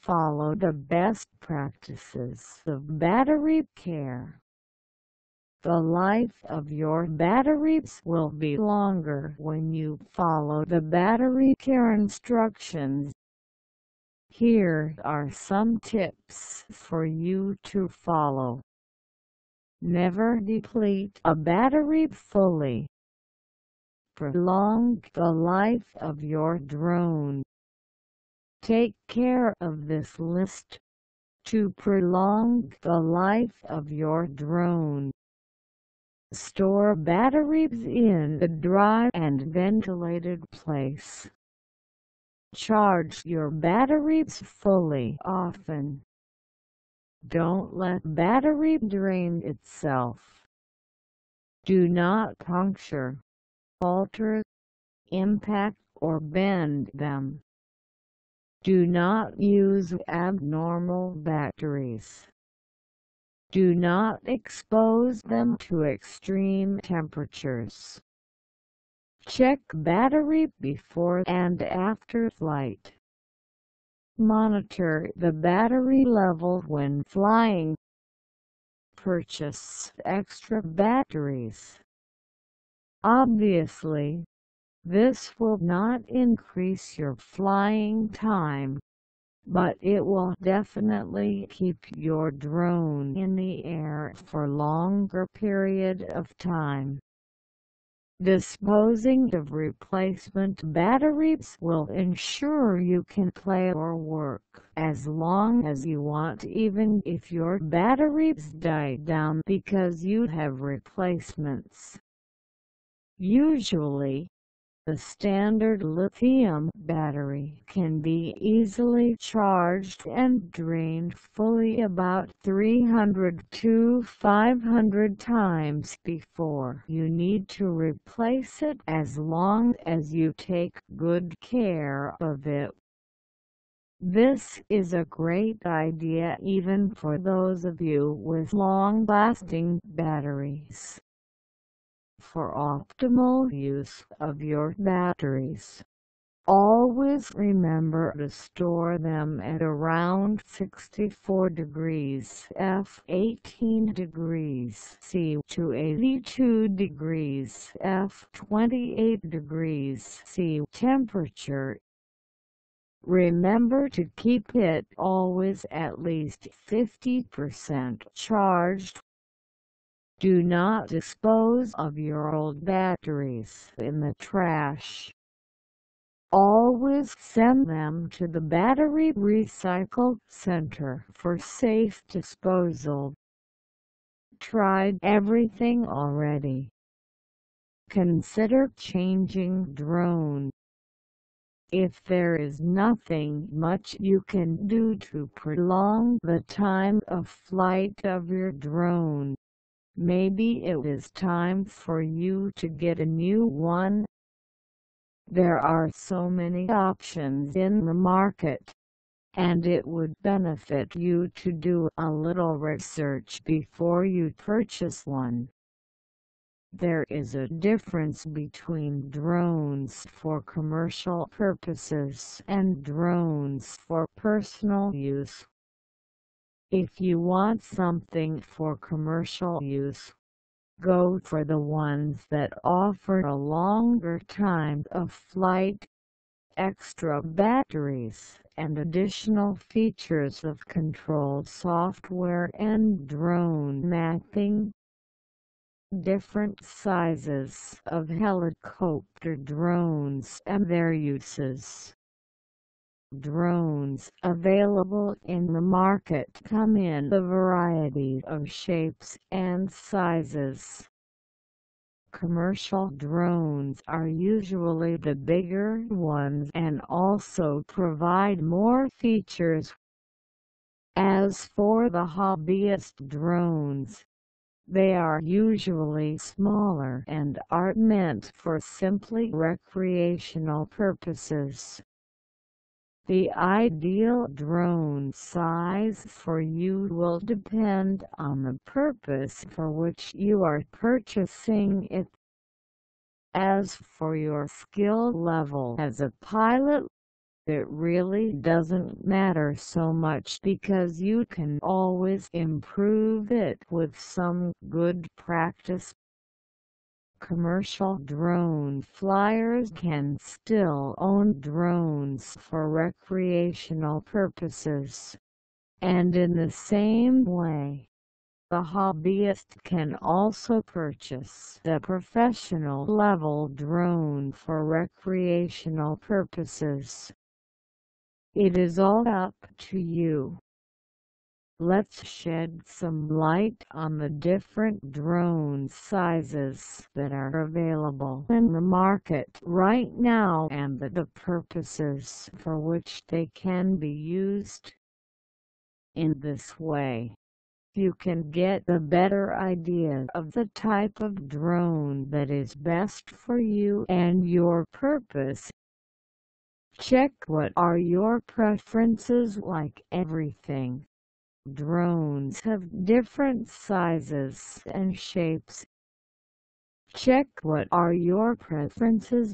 Follow the best practices of battery care. The life of your batteries will be longer when you follow the battery care instructions. Here are some tips for you to follow. Never deplete a battery fully. Prolong the life of your drone. Take care of this list. To prolong the life of your drone, store batteries in a dry and ventilated place. Charge your batteries fully often. Don't let battery drain itself. Do not puncture, alter, impact or bend them. Do not use abnormal batteries. Do not expose them to extreme temperatures. Check battery before and after flight. Monitor the battery level when flying. Purchase extra batteries. Obviously, this will not increase your flying time, but it will definitely keep your drone in the air for longer period of time. Disposing of replacement batteries will ensure you can play or work as long as you want, even if your batteries die down because you have replacements. Usually, the standard lithium battery can be easily charged and drained fully about 300 to 500 times before you need to replace it, as long as you take good care of it. This is a great idea even for those of you with long-lasting batteries. For optimal use of your batteries, always remember to store them at around 64 degrees F, 18 degrees C to 82 degrees F, 28 degrees C temperature. Remember to keep it always at least 50% charged. Do not dispose of your old batteries in the trash. Always send them to the battery recycle center for safe disposal. Tried everything already? Consider changing drone. If there is nothing much you can do to prolong the time of flight of your drone, maybe it is time for you to get a new one. There are so many options in the market, and it would benefit you to do a little research before you purchase one. There is a difference between drones for commercial purposes and drones for personal use. If you want something for commercial use, go for the ones that offer a longer time of flight, extra batteries, and additional features of control software and drone mapping. Different sizes of helicopter drones and their uses. Drones available in the market come in a variety of shapes and sizes. Commercial drones are usually the bigger ones and also provide more features. As for the hobbyist drones, they are usually smaller and are meant for simply recreational purposes. The ideal drone size for you will depend on the purpose for which you are purchasing it. As for your skill level as a pilot, it really doesn't matter so much because you can always improve it with some good practice. Commercial drone flyers can still own drones for recreational purposes, and in the same way, the hobbyist can also purchase the professional level drone for recreational purposes. It is all up to you. Let's shed some light on the different drone sizes that are available in the market right now and the purposes for which they can be used. In this way, you can get a better idea of the type of drone that is best for you and your purpose. Check what are your preferences like everything. Drones have different sizes and shapes. Check what are your preferences.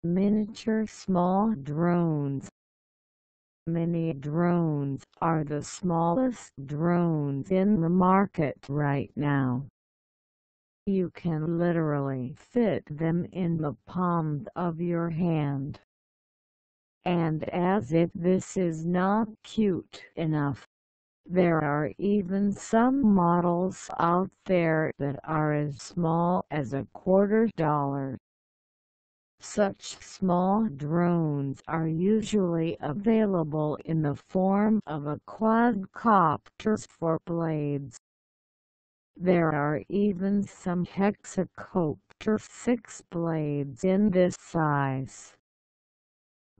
Miniature small drones. Mini drones are the smallest drones in the market right now. You can literally fit them in the palm of your hand. And as if this is not cute enough, there are even some models out there that are as small as $0.25. Such small drones are usually available in the form of a quadcopter for blades. There are even some hexacopter 6 blades in this size.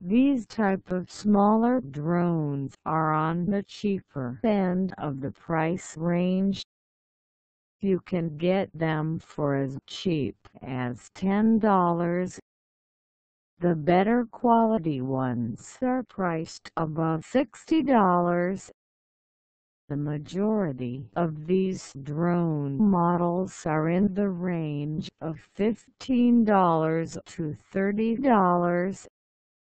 These type of smaller drones are on the cheaper end of the price range. You can get them for as cheap as $10. The better quality ones are priced above $60. The majority of these drone models are in the range of $15 to $30.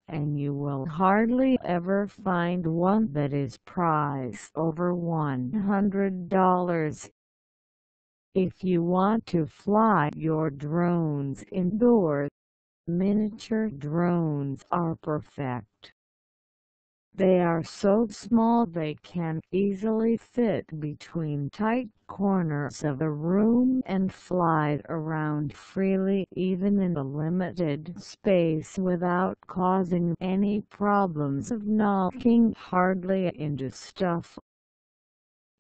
And you will hardly ever find one that is priced over $100. If you want to fly your drones indoors, miniature drones are perfect. They are so small they can easily fit between tight corners of a room and fly around freely even in a limited space without causing any problems of knocking hardly into stuff.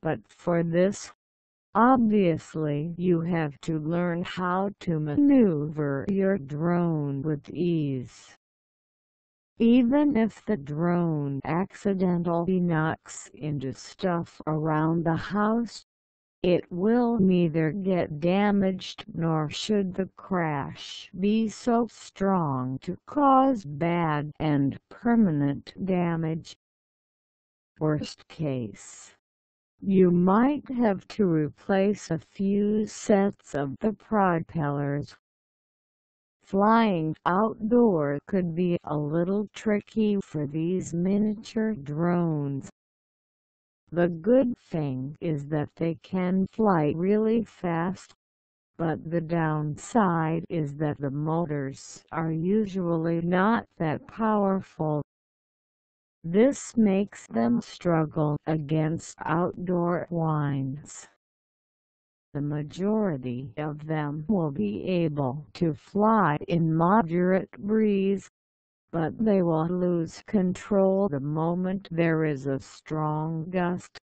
But for this, obviously you have to learn how to maneuver your drone with ease. Even if the drone accidentally knocks into stuff around the house, it will neither get damaged nor should the crash be so strong to cause bad and permanent damage. Worst case, you might have to replace a few sets of the propellers. Flying outdoors could be a little tricky for these miniature drones. The good thing is that they can fly really fast, but the downside is that the motors are usually not that powerful. This makes them struggle against outdoor winds. The majority of them will be able to fly in moderate breeze, but they will lose control the moment there is a strong gust.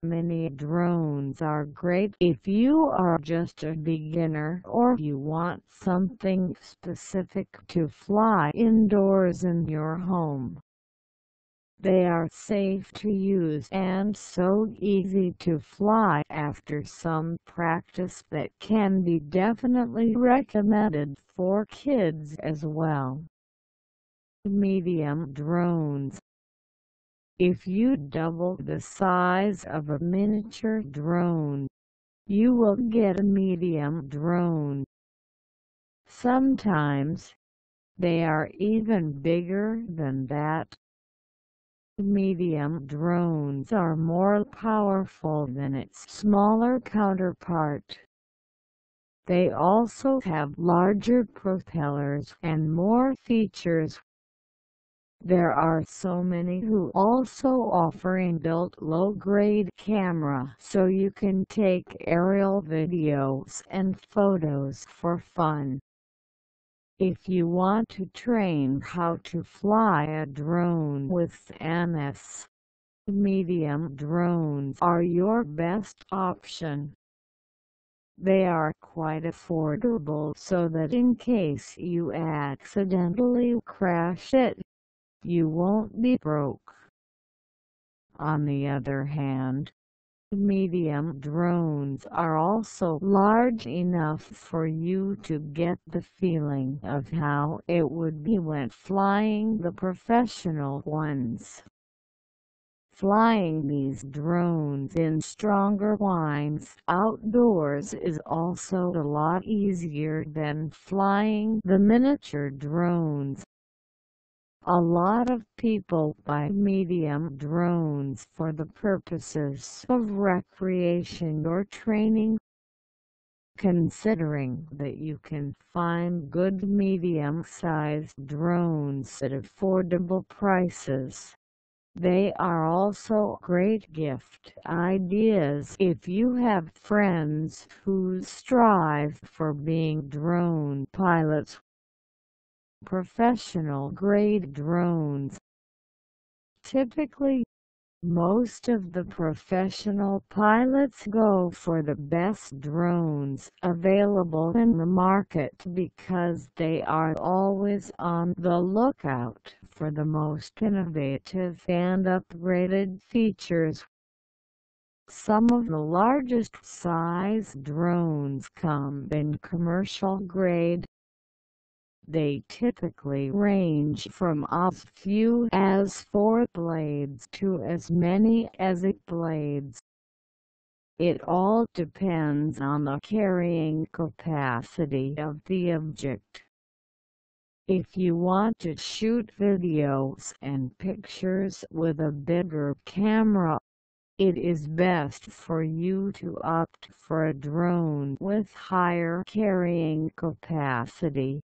Mini drones are great if you are just a beginner or you want something specific to fly indoors in your home. They are safe to use and so easy to fly after some practice that can be definitely recommended for kids as well. Medium drones. If you double the size of a miniature drone, you will get a medium drone. Sometimes, They are even bigger than that. Medium drones are more powerful than its smaller counterpart. They also have larger propellers and more features. There are so many who also offer inbuilt low-grade camera so you can take aerial videos and photos for fun. If you want to train how to fly a drone with MS, medium drones are your best option. They are quite affordable so that in case you accidentally crash it, you won't be broke. On the other hand, medium drones are also large enough for you to get the feeling of how it would be when flying the professional ones. Flying these drones in stronger winds outdoors is also a lot easier than flying the miniature drones. A lot of people buy medium drones for the purposes of recreation or training. Considering that you can find good medium-sized drones at affordable prices, they are also great gift ideas if you have friends who strive for being drone pilots. Professional-grade drones. Typically, most of the professional pilots go for the best drones available in the market because they are always on the lookout for the most innovative and upgraded features. Some of the largest size drones come in commercial grade. They typically range from as few as 4 blades to as many as 8 blades. It all depends on the carrying capacity of the object. If you want to shoot videos and pictures with a bigger camera, it is best for you to opt for a drone with higher carrying capacity.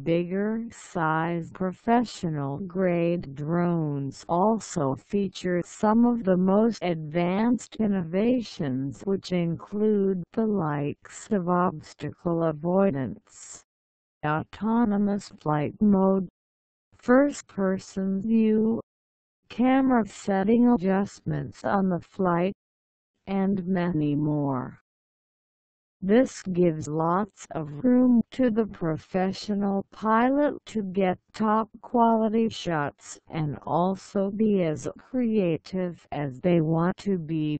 Bigger size professional-grade drones also feature some of the most advanced innovations, which include the likes of obstacle avoidance, autonomous flight mode, first-person view, camera setting adjustments on the flight, and many more. This gives lots of room to the professional pilot to get top quality shots and also be as creative as they want to be.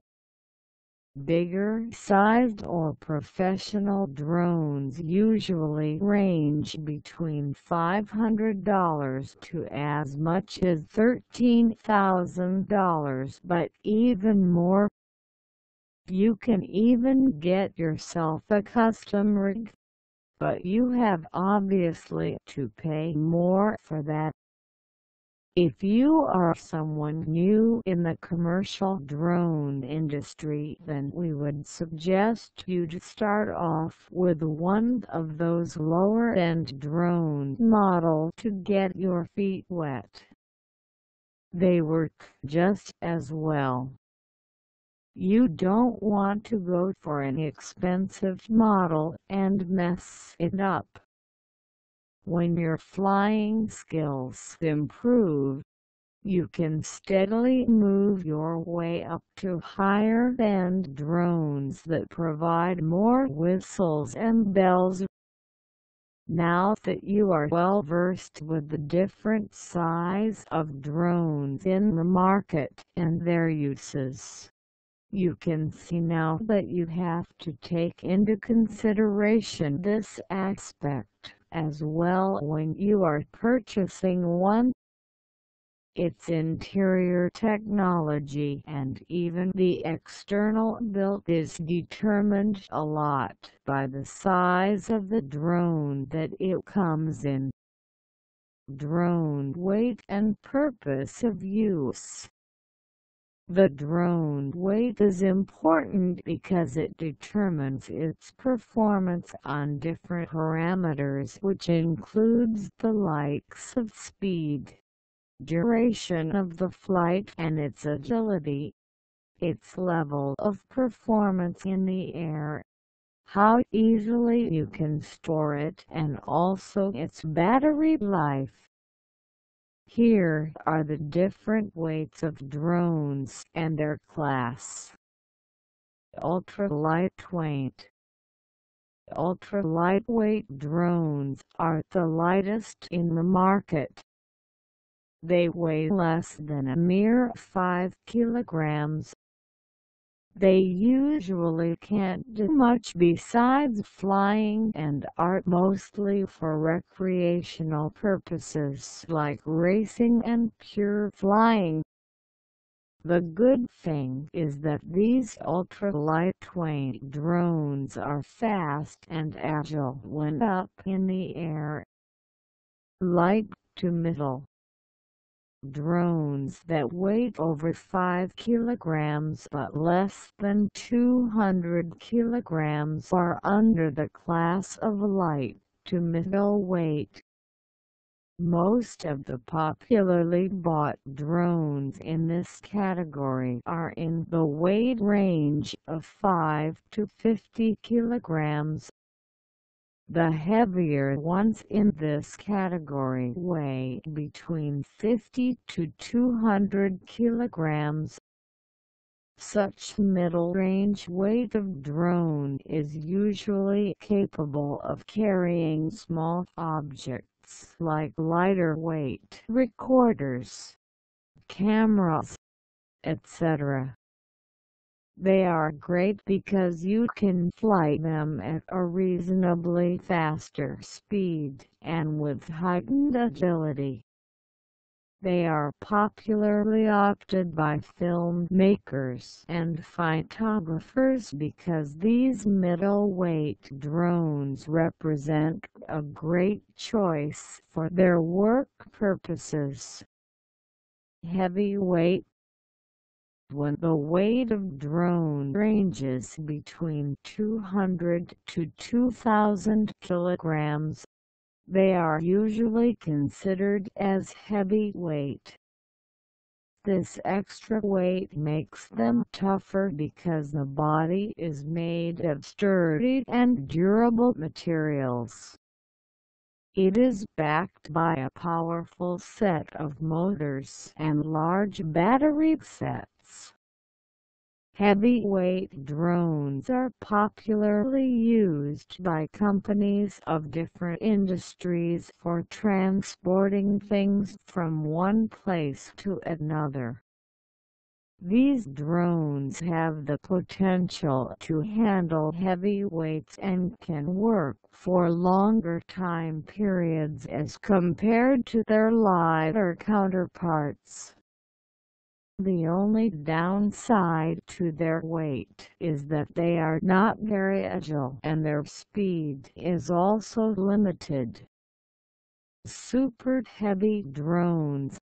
Bigger sized or professional drones usually range between $500 to as much as $13,000, but even more. You can even get yourself a custom rig, but you have obviously to pay more for that. If you are someone new in the commercial drone industry, then we would suggest you to start off with one of those lower-end drone models to get your feet wet. They work just as well. You don't want to go for an expensive model and mess it up. When your flying skills improve, you can steadily move your way up to higher-end drones that provide more whistles and bells. Now that you are well versed with the different size of drones in the market and their uses, you can see now that you have to take into consideration this aspect as well when you are purchasing one. Its interior technology and even the external build is determined a lot by the size of the drone that it comes in. Drone weight and purpose of use. The drone weight is important because it determines its performance on different parameters, which includes the likes of speed, duration of the flight and its agility, its level of performance in the air, how easily you can store it, and also its battery life. Here are the different weights of drones and their class. Ultra lightweight. Ultra lightweight drones are the lightest in the market. They weigh less than a mere 5 kilograms. They usually can't do much besides flying and are mostly for recreational purposes like racing and pure flying. The good thing is that these ultra-lightweight drones are fast and agile when up in the air. Light to middle. Drones that weigh over 5 kilograms but less than 200 kilograms are under the class of light to middle weight. Most of the popularly bought drones in this category are in the weight range of 5 to 50 kilograms. The heavier ones in this category weigh between 50 to 200 kilograms. Such middle-range weight of drone is usually capable of carrying small objects like lighter-weight recorders, cameras, etc. They are great because you can fly them at a reasonably faster speed and with heightened agility. They are popularly opted by filmmakers and photographers because these middle-weight drones represent a great choice for their work purposes. Heavyweight. When the weight of drone ranges between 200 to 2,000 kilograms, they are usually considered as heavyweight. This extra weight makes them tougher because the body is made of sturdy and durable materials. It is backed by a powerful set of motors and large battery sets. Heavyweight drones are popularly used by companies of different industries for transporting things from one place to another. These drones have the potential to handle heavy weights and can work for longer time periods as compared to their lighter counterparts. The only downside to their weight is that they are not very agile and their speed is also limited. Super heavy drones.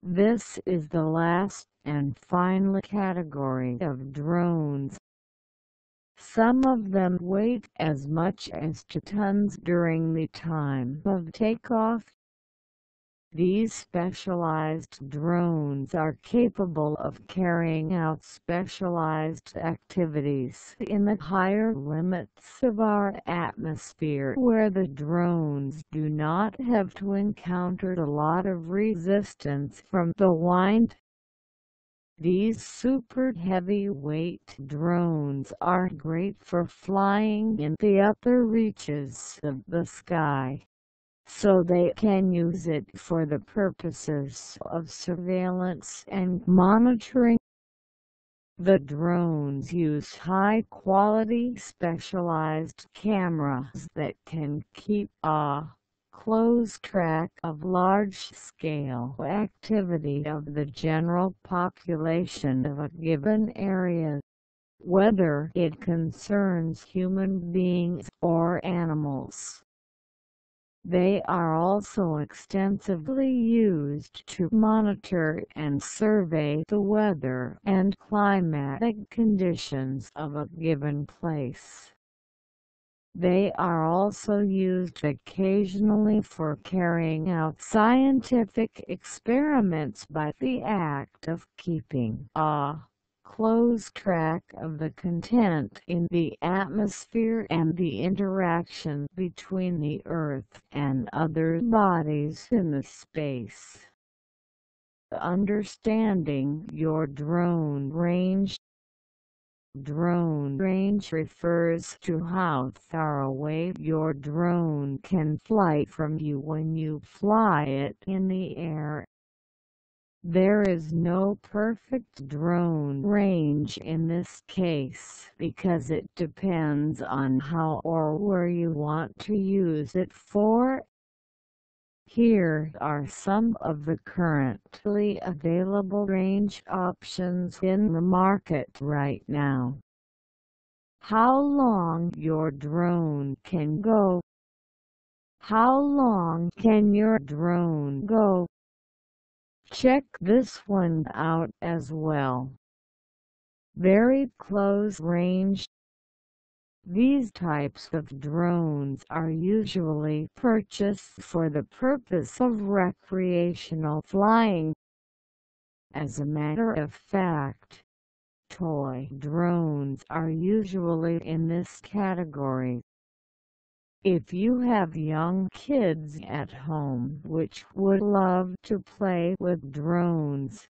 This is the last and final category of drones. Some of them weigh as much as 2 tons during the time of takeoff. These specialized drones are capable of carrying out specialized activities in the higher limits of our atmosphere where the drones do not have to encounter a lot of resistance from the wind. These super heavyweight drones are great for flying in the upper reaches of the sky, so they can use it for the purposes of surveillance and monitoring. The drones use high-quality specialized cameras that can keep a close track of large-scale activity of the general population of a given area, whether it concerns human beings or animals. They are also extensively used to monitor and survey the weather and climatic conditions of a given place. They are also used occasionally for carrying out scientific experiments by the act of keeping a close track of the content in the atmosphere and the interaction between the Earth and other bodies in the space. Understanding your drone range. Drone range refers to how far away your drone can fly from you when you fly it in the air. There is no perfect drone range in this case because it depends on how or where you want to use it for. Here are some of the currently available range options in the market right now. How long your drone can go. How long can your drone go? Check this one out as well. Very close range. These types of drones are usually purchased for the purpose of recreational flying. As a matter of fact, toy drones are usually in this category. If you have young kids at home which would love to play with drones,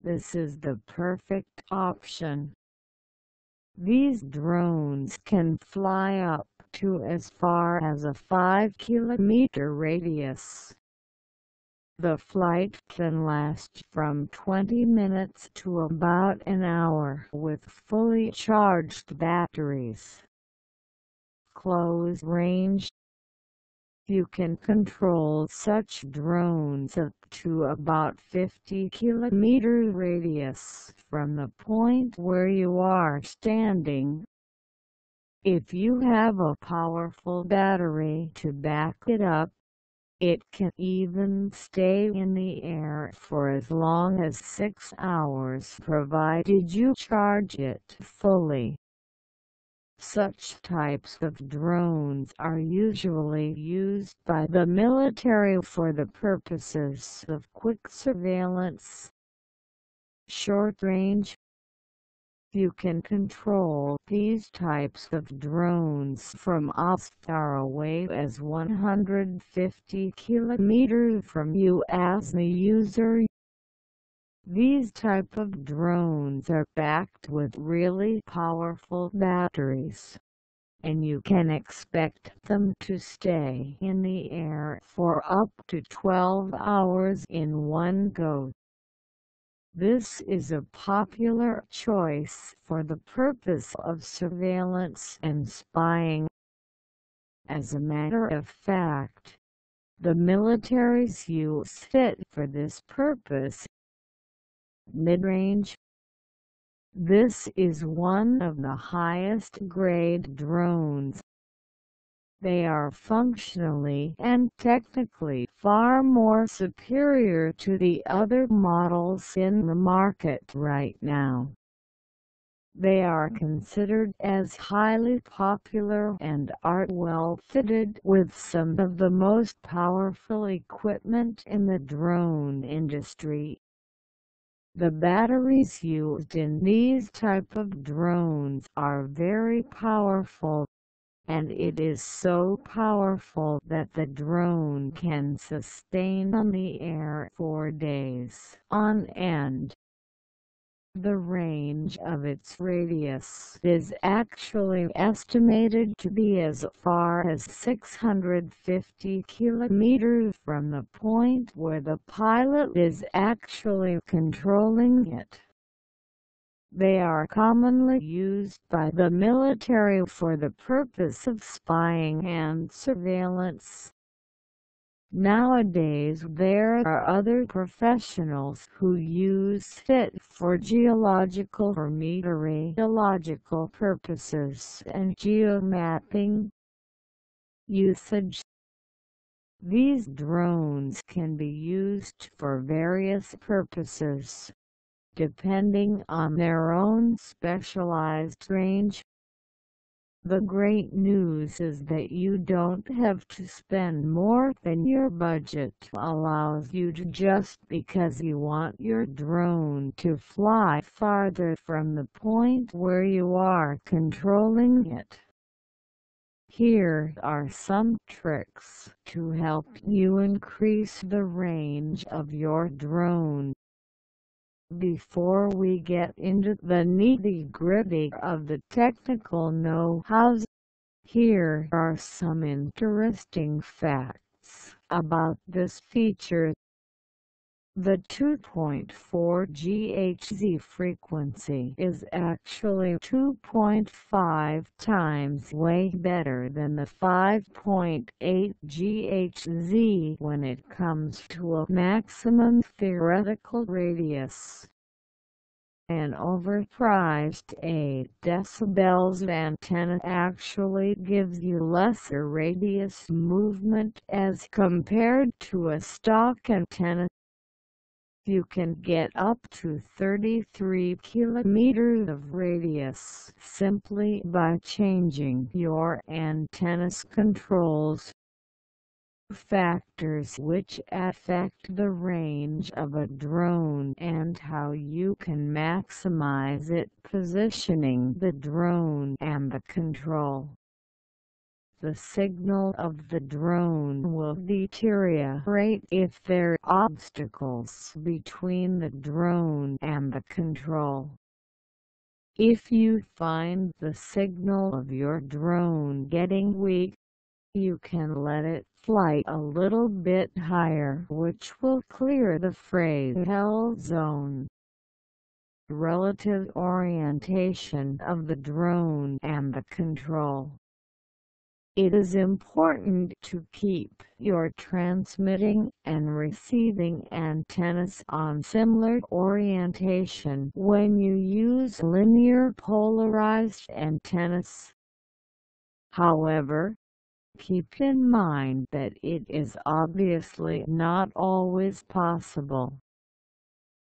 this is the perfect option. These drones can fly up to as far as a 5-kilometer radius. The flight can last from 20 minutes to about an hour with fully charged batteries. Close range. You can control such drones up to about 50-kilometer radius from the point where you are standing. If you have a powerful battery to back it up, it can even stay in the air for as long as 6 hours provided you charge it fully. Such types of drones are usually used by the military for the purposes of quick surveillance. Short range. You can control these types of drones from as far away as 150 kilometers from you as the user. These type of drones are backed with really powerful batteries, and you can expect them to stay in the air for up to 12 hours in one go. This is a popular choice for the purpose of surveillance and spying. As a matter of fact, the militaries use it for this purpose. Mid-range. This is one of the highest grade drones. They are functionally and technically far more superior to the other models in the market right now. They are considered as highly popular and are well fitted with some of the most powerful equipment in the drone industry. The batteries used in these type of drones are very powerful, and it is so powerful that the drone can sustain on the air for days on end. The range of its radius is actually estimated to be as far as 650 kilometers from the point where the pilot is actually controlling it. They are commonly used by the military for the purpose of spying and surveillance. Nowadays there are other professionals who use it for geological or meteorological purposes and geomapping usage. These drones can be used for various purposes, depending on their own specialized range. The great news is that you don't have to spend more than your budget allows you to just because you want your drone to fly farther from the point where you are controlling it. Here are some tricks to help you increase the range of your drone. Before we get into the nitty-gritty of the technical know-hows, here are some interesting facts about this feature. The 2.4 GHz frequency is actually 2.5 times way better than the 5.8 GHz when it comes to a maximum theoretical radius. An overpriced 8 decibels antenna actually gives you lesser radius movement as compared to a stock antenna. You can get up to 33 kilometers of radius simply by changing your antenna's controls. Factors which affect the range of a drone and how you can maximize it: positioning the drone and the control. The signal of the drone will deteriorate if there are obstacles between the drone and the control. If you find the signal of your drone getting weak, you can let it fly a little bit higher, which will clear the fragile zone. Relative orientation of the drone and the control. It is important to keep your transmitting and receiving antennas on similar orientation when you use linear polarized antennas. However, keep in mind that it is obviously not always possible.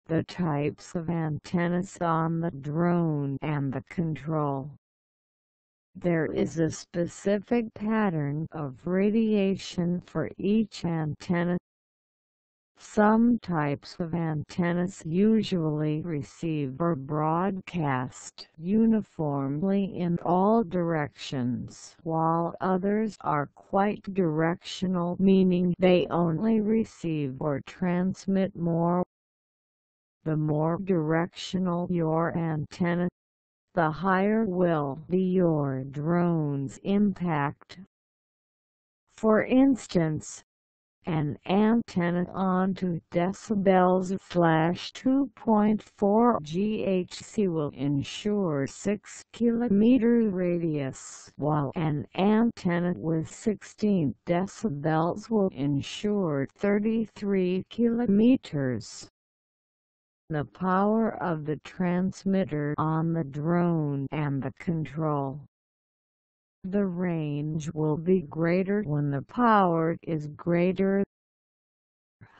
The types of antennas on the drone and the control. There is a specific pattern of radiation for each antenna. Some types of antennas usually receive or broadcast uniformly in all directions, while others are quite directional, meaning they only receive or transmit more. The more directional your antenna, the higher will be your drone's impact. For instance, an antenna on 2 decibels / 2.4 GHz will ensure 6 km radius, while an antenna with 16 decibels will ensure 33 km. The power of the transmitter on the drone and the control. The range will be greater when the power is greater.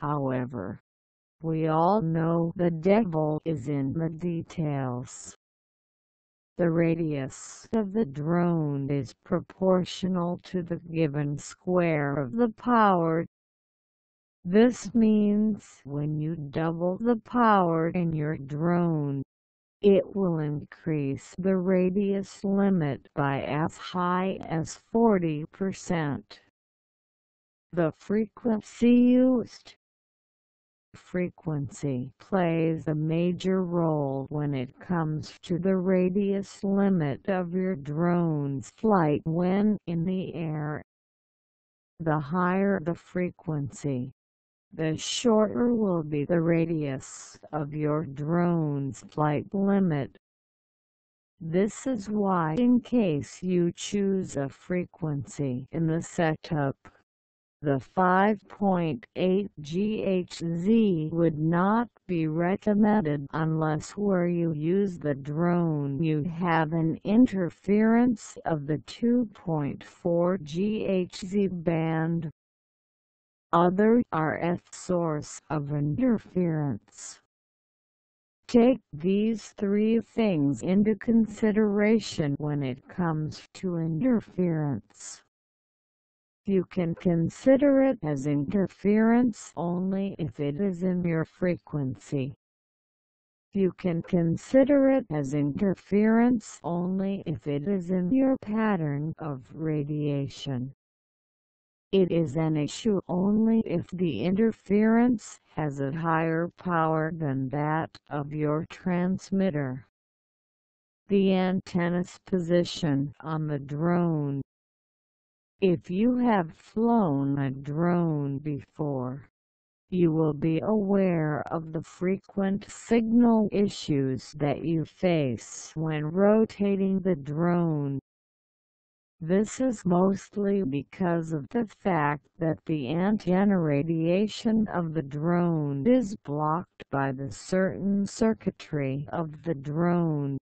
However, we all know the devil is in the details. The radius of the drone is proportional to the given square of the power. This means when you double the power in your drone, it will increase the radius limit by as high as 40%. The frequency used. Frequency plays a major role when it comes to the radius limit of your drone's flight when in the air. The higher the frequency, the shorter will be the radius of your drone's flight limit. This is why, in case you choose a frequency in the setup, the 5.8 GHz would not be recommended unless where you use the drone you have an interference of the 2.4 GHz band. other RF source of interference. Take these three things into consideration when it comes to interference. You can consider it as interference only if it is in your frequency. You can consider it as interference only if it is in your pattern of radiation. It is an issue only if the interference has a higher power than that of your transmitter. The antenna's position on the drone. If you have flown a drone before, you will be aware of the frequent signal issues that you face when rotating the drone. This is mostly because of the fact that the antenna radiation of the drone is blocked by the certain circuitry of the drone.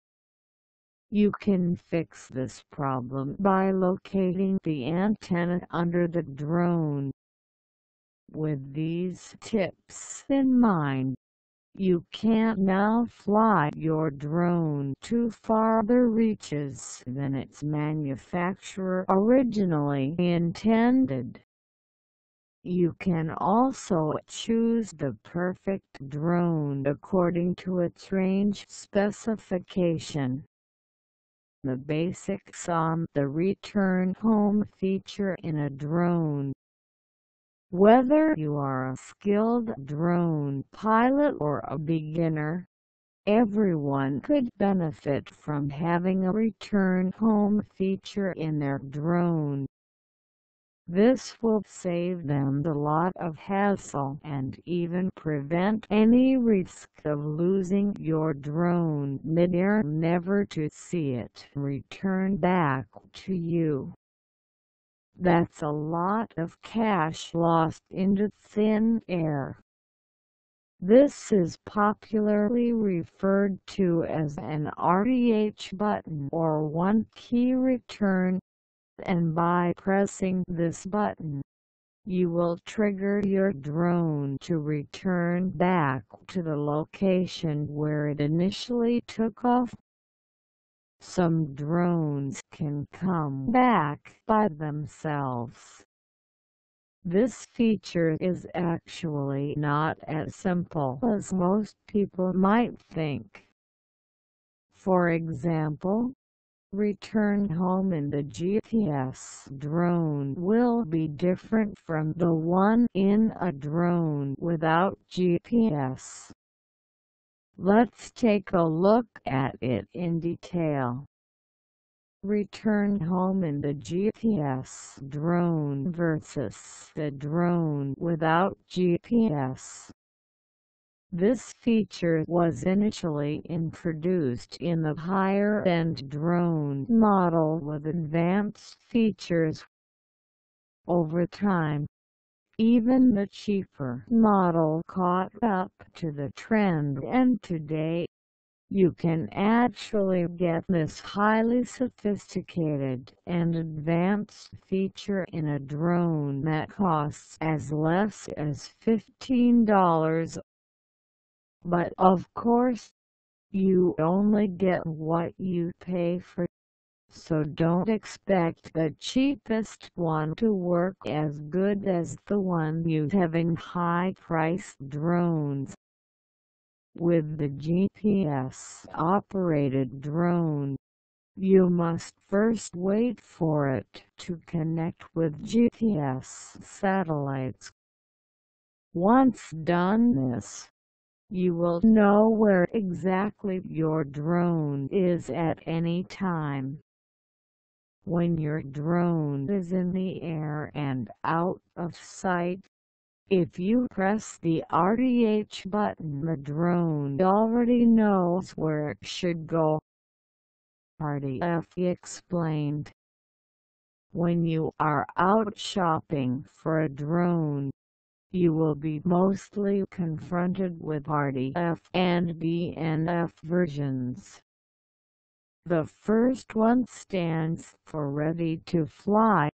You can fix this problem by locating the antenna under the drone. With these tips in mind, you can now fly your drone to farther reaches than its manufacturer originally intended. You can also choose the perfect drone according to its range specification. The basics on the return home feature in a drone. Whether you are a skilled drone pilot or a beginner, everyone could benefit from having a return home feature in their drone. This will save them a lot of hassle and even prevent any risk of losing your drone mid-air, never to see it return back to you. That's a lot of cash lost into thin air. This is popularly referred to as an RTH button or one-key return, and by pressing this button, you will trigger your drone to return back to the location where it initially took off. Some drones can come back by themselves. This feature is actually not as simple as most people might think. For example, return home in the GPS drone will be different from the one in a drone without GPS. Let's take a look at it in detail. Return home in the GPS drone versus the drone without GPS. This feature was initially introduced in the higher-end drone model with advanced features. Over time, even the cheaper model caught up to the trend, and today, you can actually get this highly sophisticated and advanced feature in a drone that costs as less as $15. But of course, you only get what you pay for, so don't expect the cheapest one to work as good as the one using high-priced drones. With the GPS-operated drone, you must first wait for it to connect with GPS satellites. Once done this, you will know where exactly your drone is at any time. When your drone is in the air and out of sight, if you press the RTH button, the drone already knows where it should go. RTF explained. When you are out shopping for a drone, you will be mostly confronted with RTF and VNF versions. The first one stands for Ready to Fly.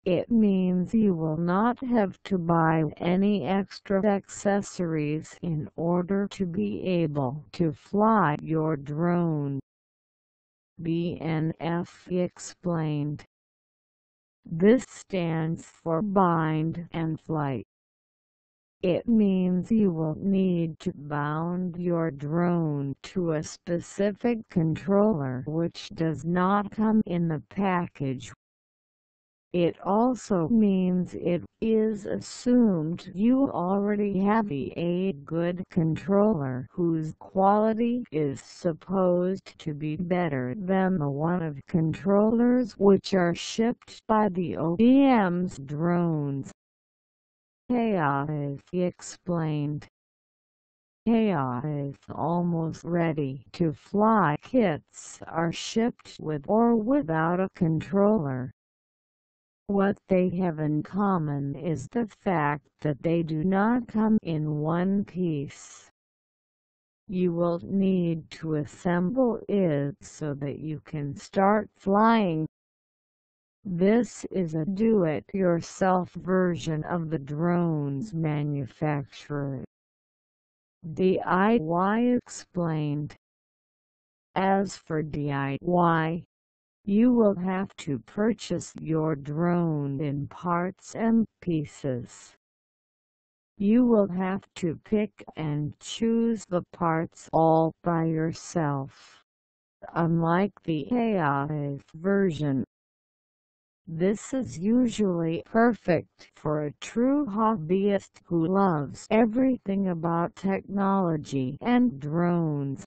It means you will not have to buy any extra accessories in order to be able to fly your drone, BNF explained. This stands for Bind and Flight. It means you will need to bound your drone to a specific controller which does not come in the package. It also means it is assumed you already have a good controller whose quality is supposed to be better than the one of controllers which are shipped by the OEM's drones. Chaos explained. Chaos almost ready to fly kits are shipped with or without a controller. What they have in common is the fact that they do not come in one piece. You will need to assemble it so that you can start flying. This is a do-it-yourself version of the drone's manufacturer, DIY explained. As for DIY, you will have to purchase your drone in parts and pieces. You will have to pick and choose the parts all by yourself. Unlike the AI version, this is usually perfect for a true hobbyist who loves everything about technology and drones.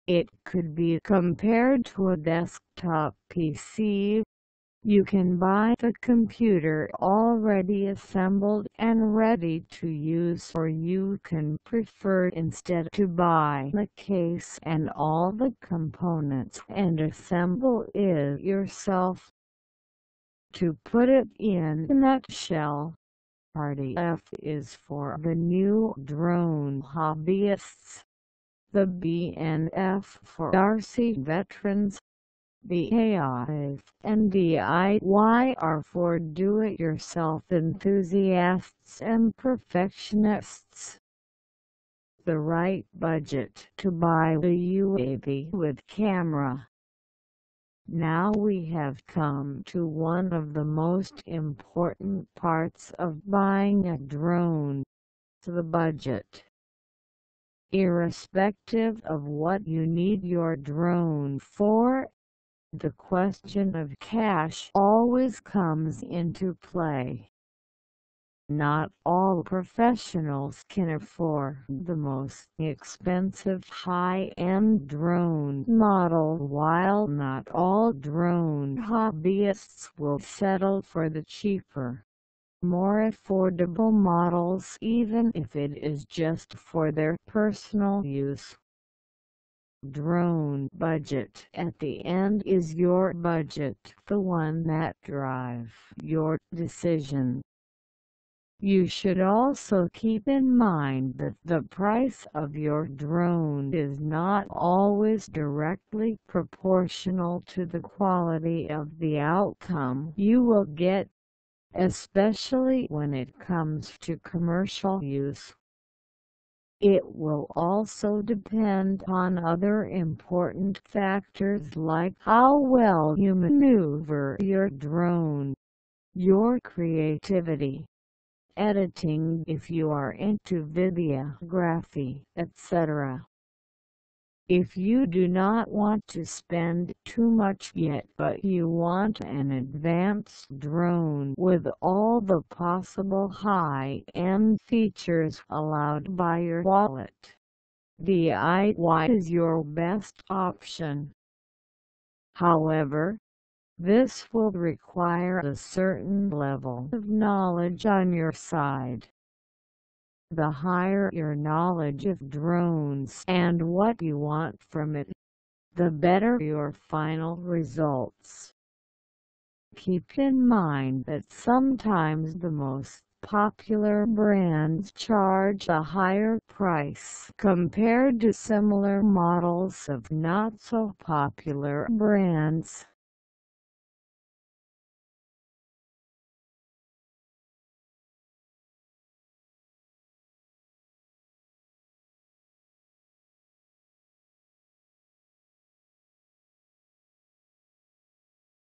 It could be compared to a desktop PC. You can buy the computer already assembled and ready to use, or you can prefer instead to buy the case and all the components and assemble it yourself. To put it in a nutshell, Party F is for the new drone hobbyists, the BNF for RC veterans, the AI and DIY are for do-it-yourself enthusiasts and perfectionists. The right budget to buy a UAV with camera. Now we have come to one of the most important parts of buying a drone, the budget. Irrespective of what you need your drone for, the question of cash always comes into play. Not all professionals can afford the most expensive high-end drone model, while not all drone hobbyists will settle for the cheaper, more affordable models even if it is just for their personal use. Drone budget at the end is your budget, the one that drives your decision. You should also keep in mind that the price of your drone is not always directly proportional to the quality of the outcome you will get, especially when it comes to commercial use. It will also depend on other important factors like how well you maneuver your drone, your creativity, editing if you are into videography, etc. If you do not want to spend too much yet but you want an advanced drone with all the possible high-end features allowed by your wallet, DIY is your best option. However, this will require a certain level of knowledge on your side. The higher your knowledge of drones and what you want from it, the better your final results. Keep in mind that sometimes the most popular brands charge a higher price compared to similar models of not so popular brands.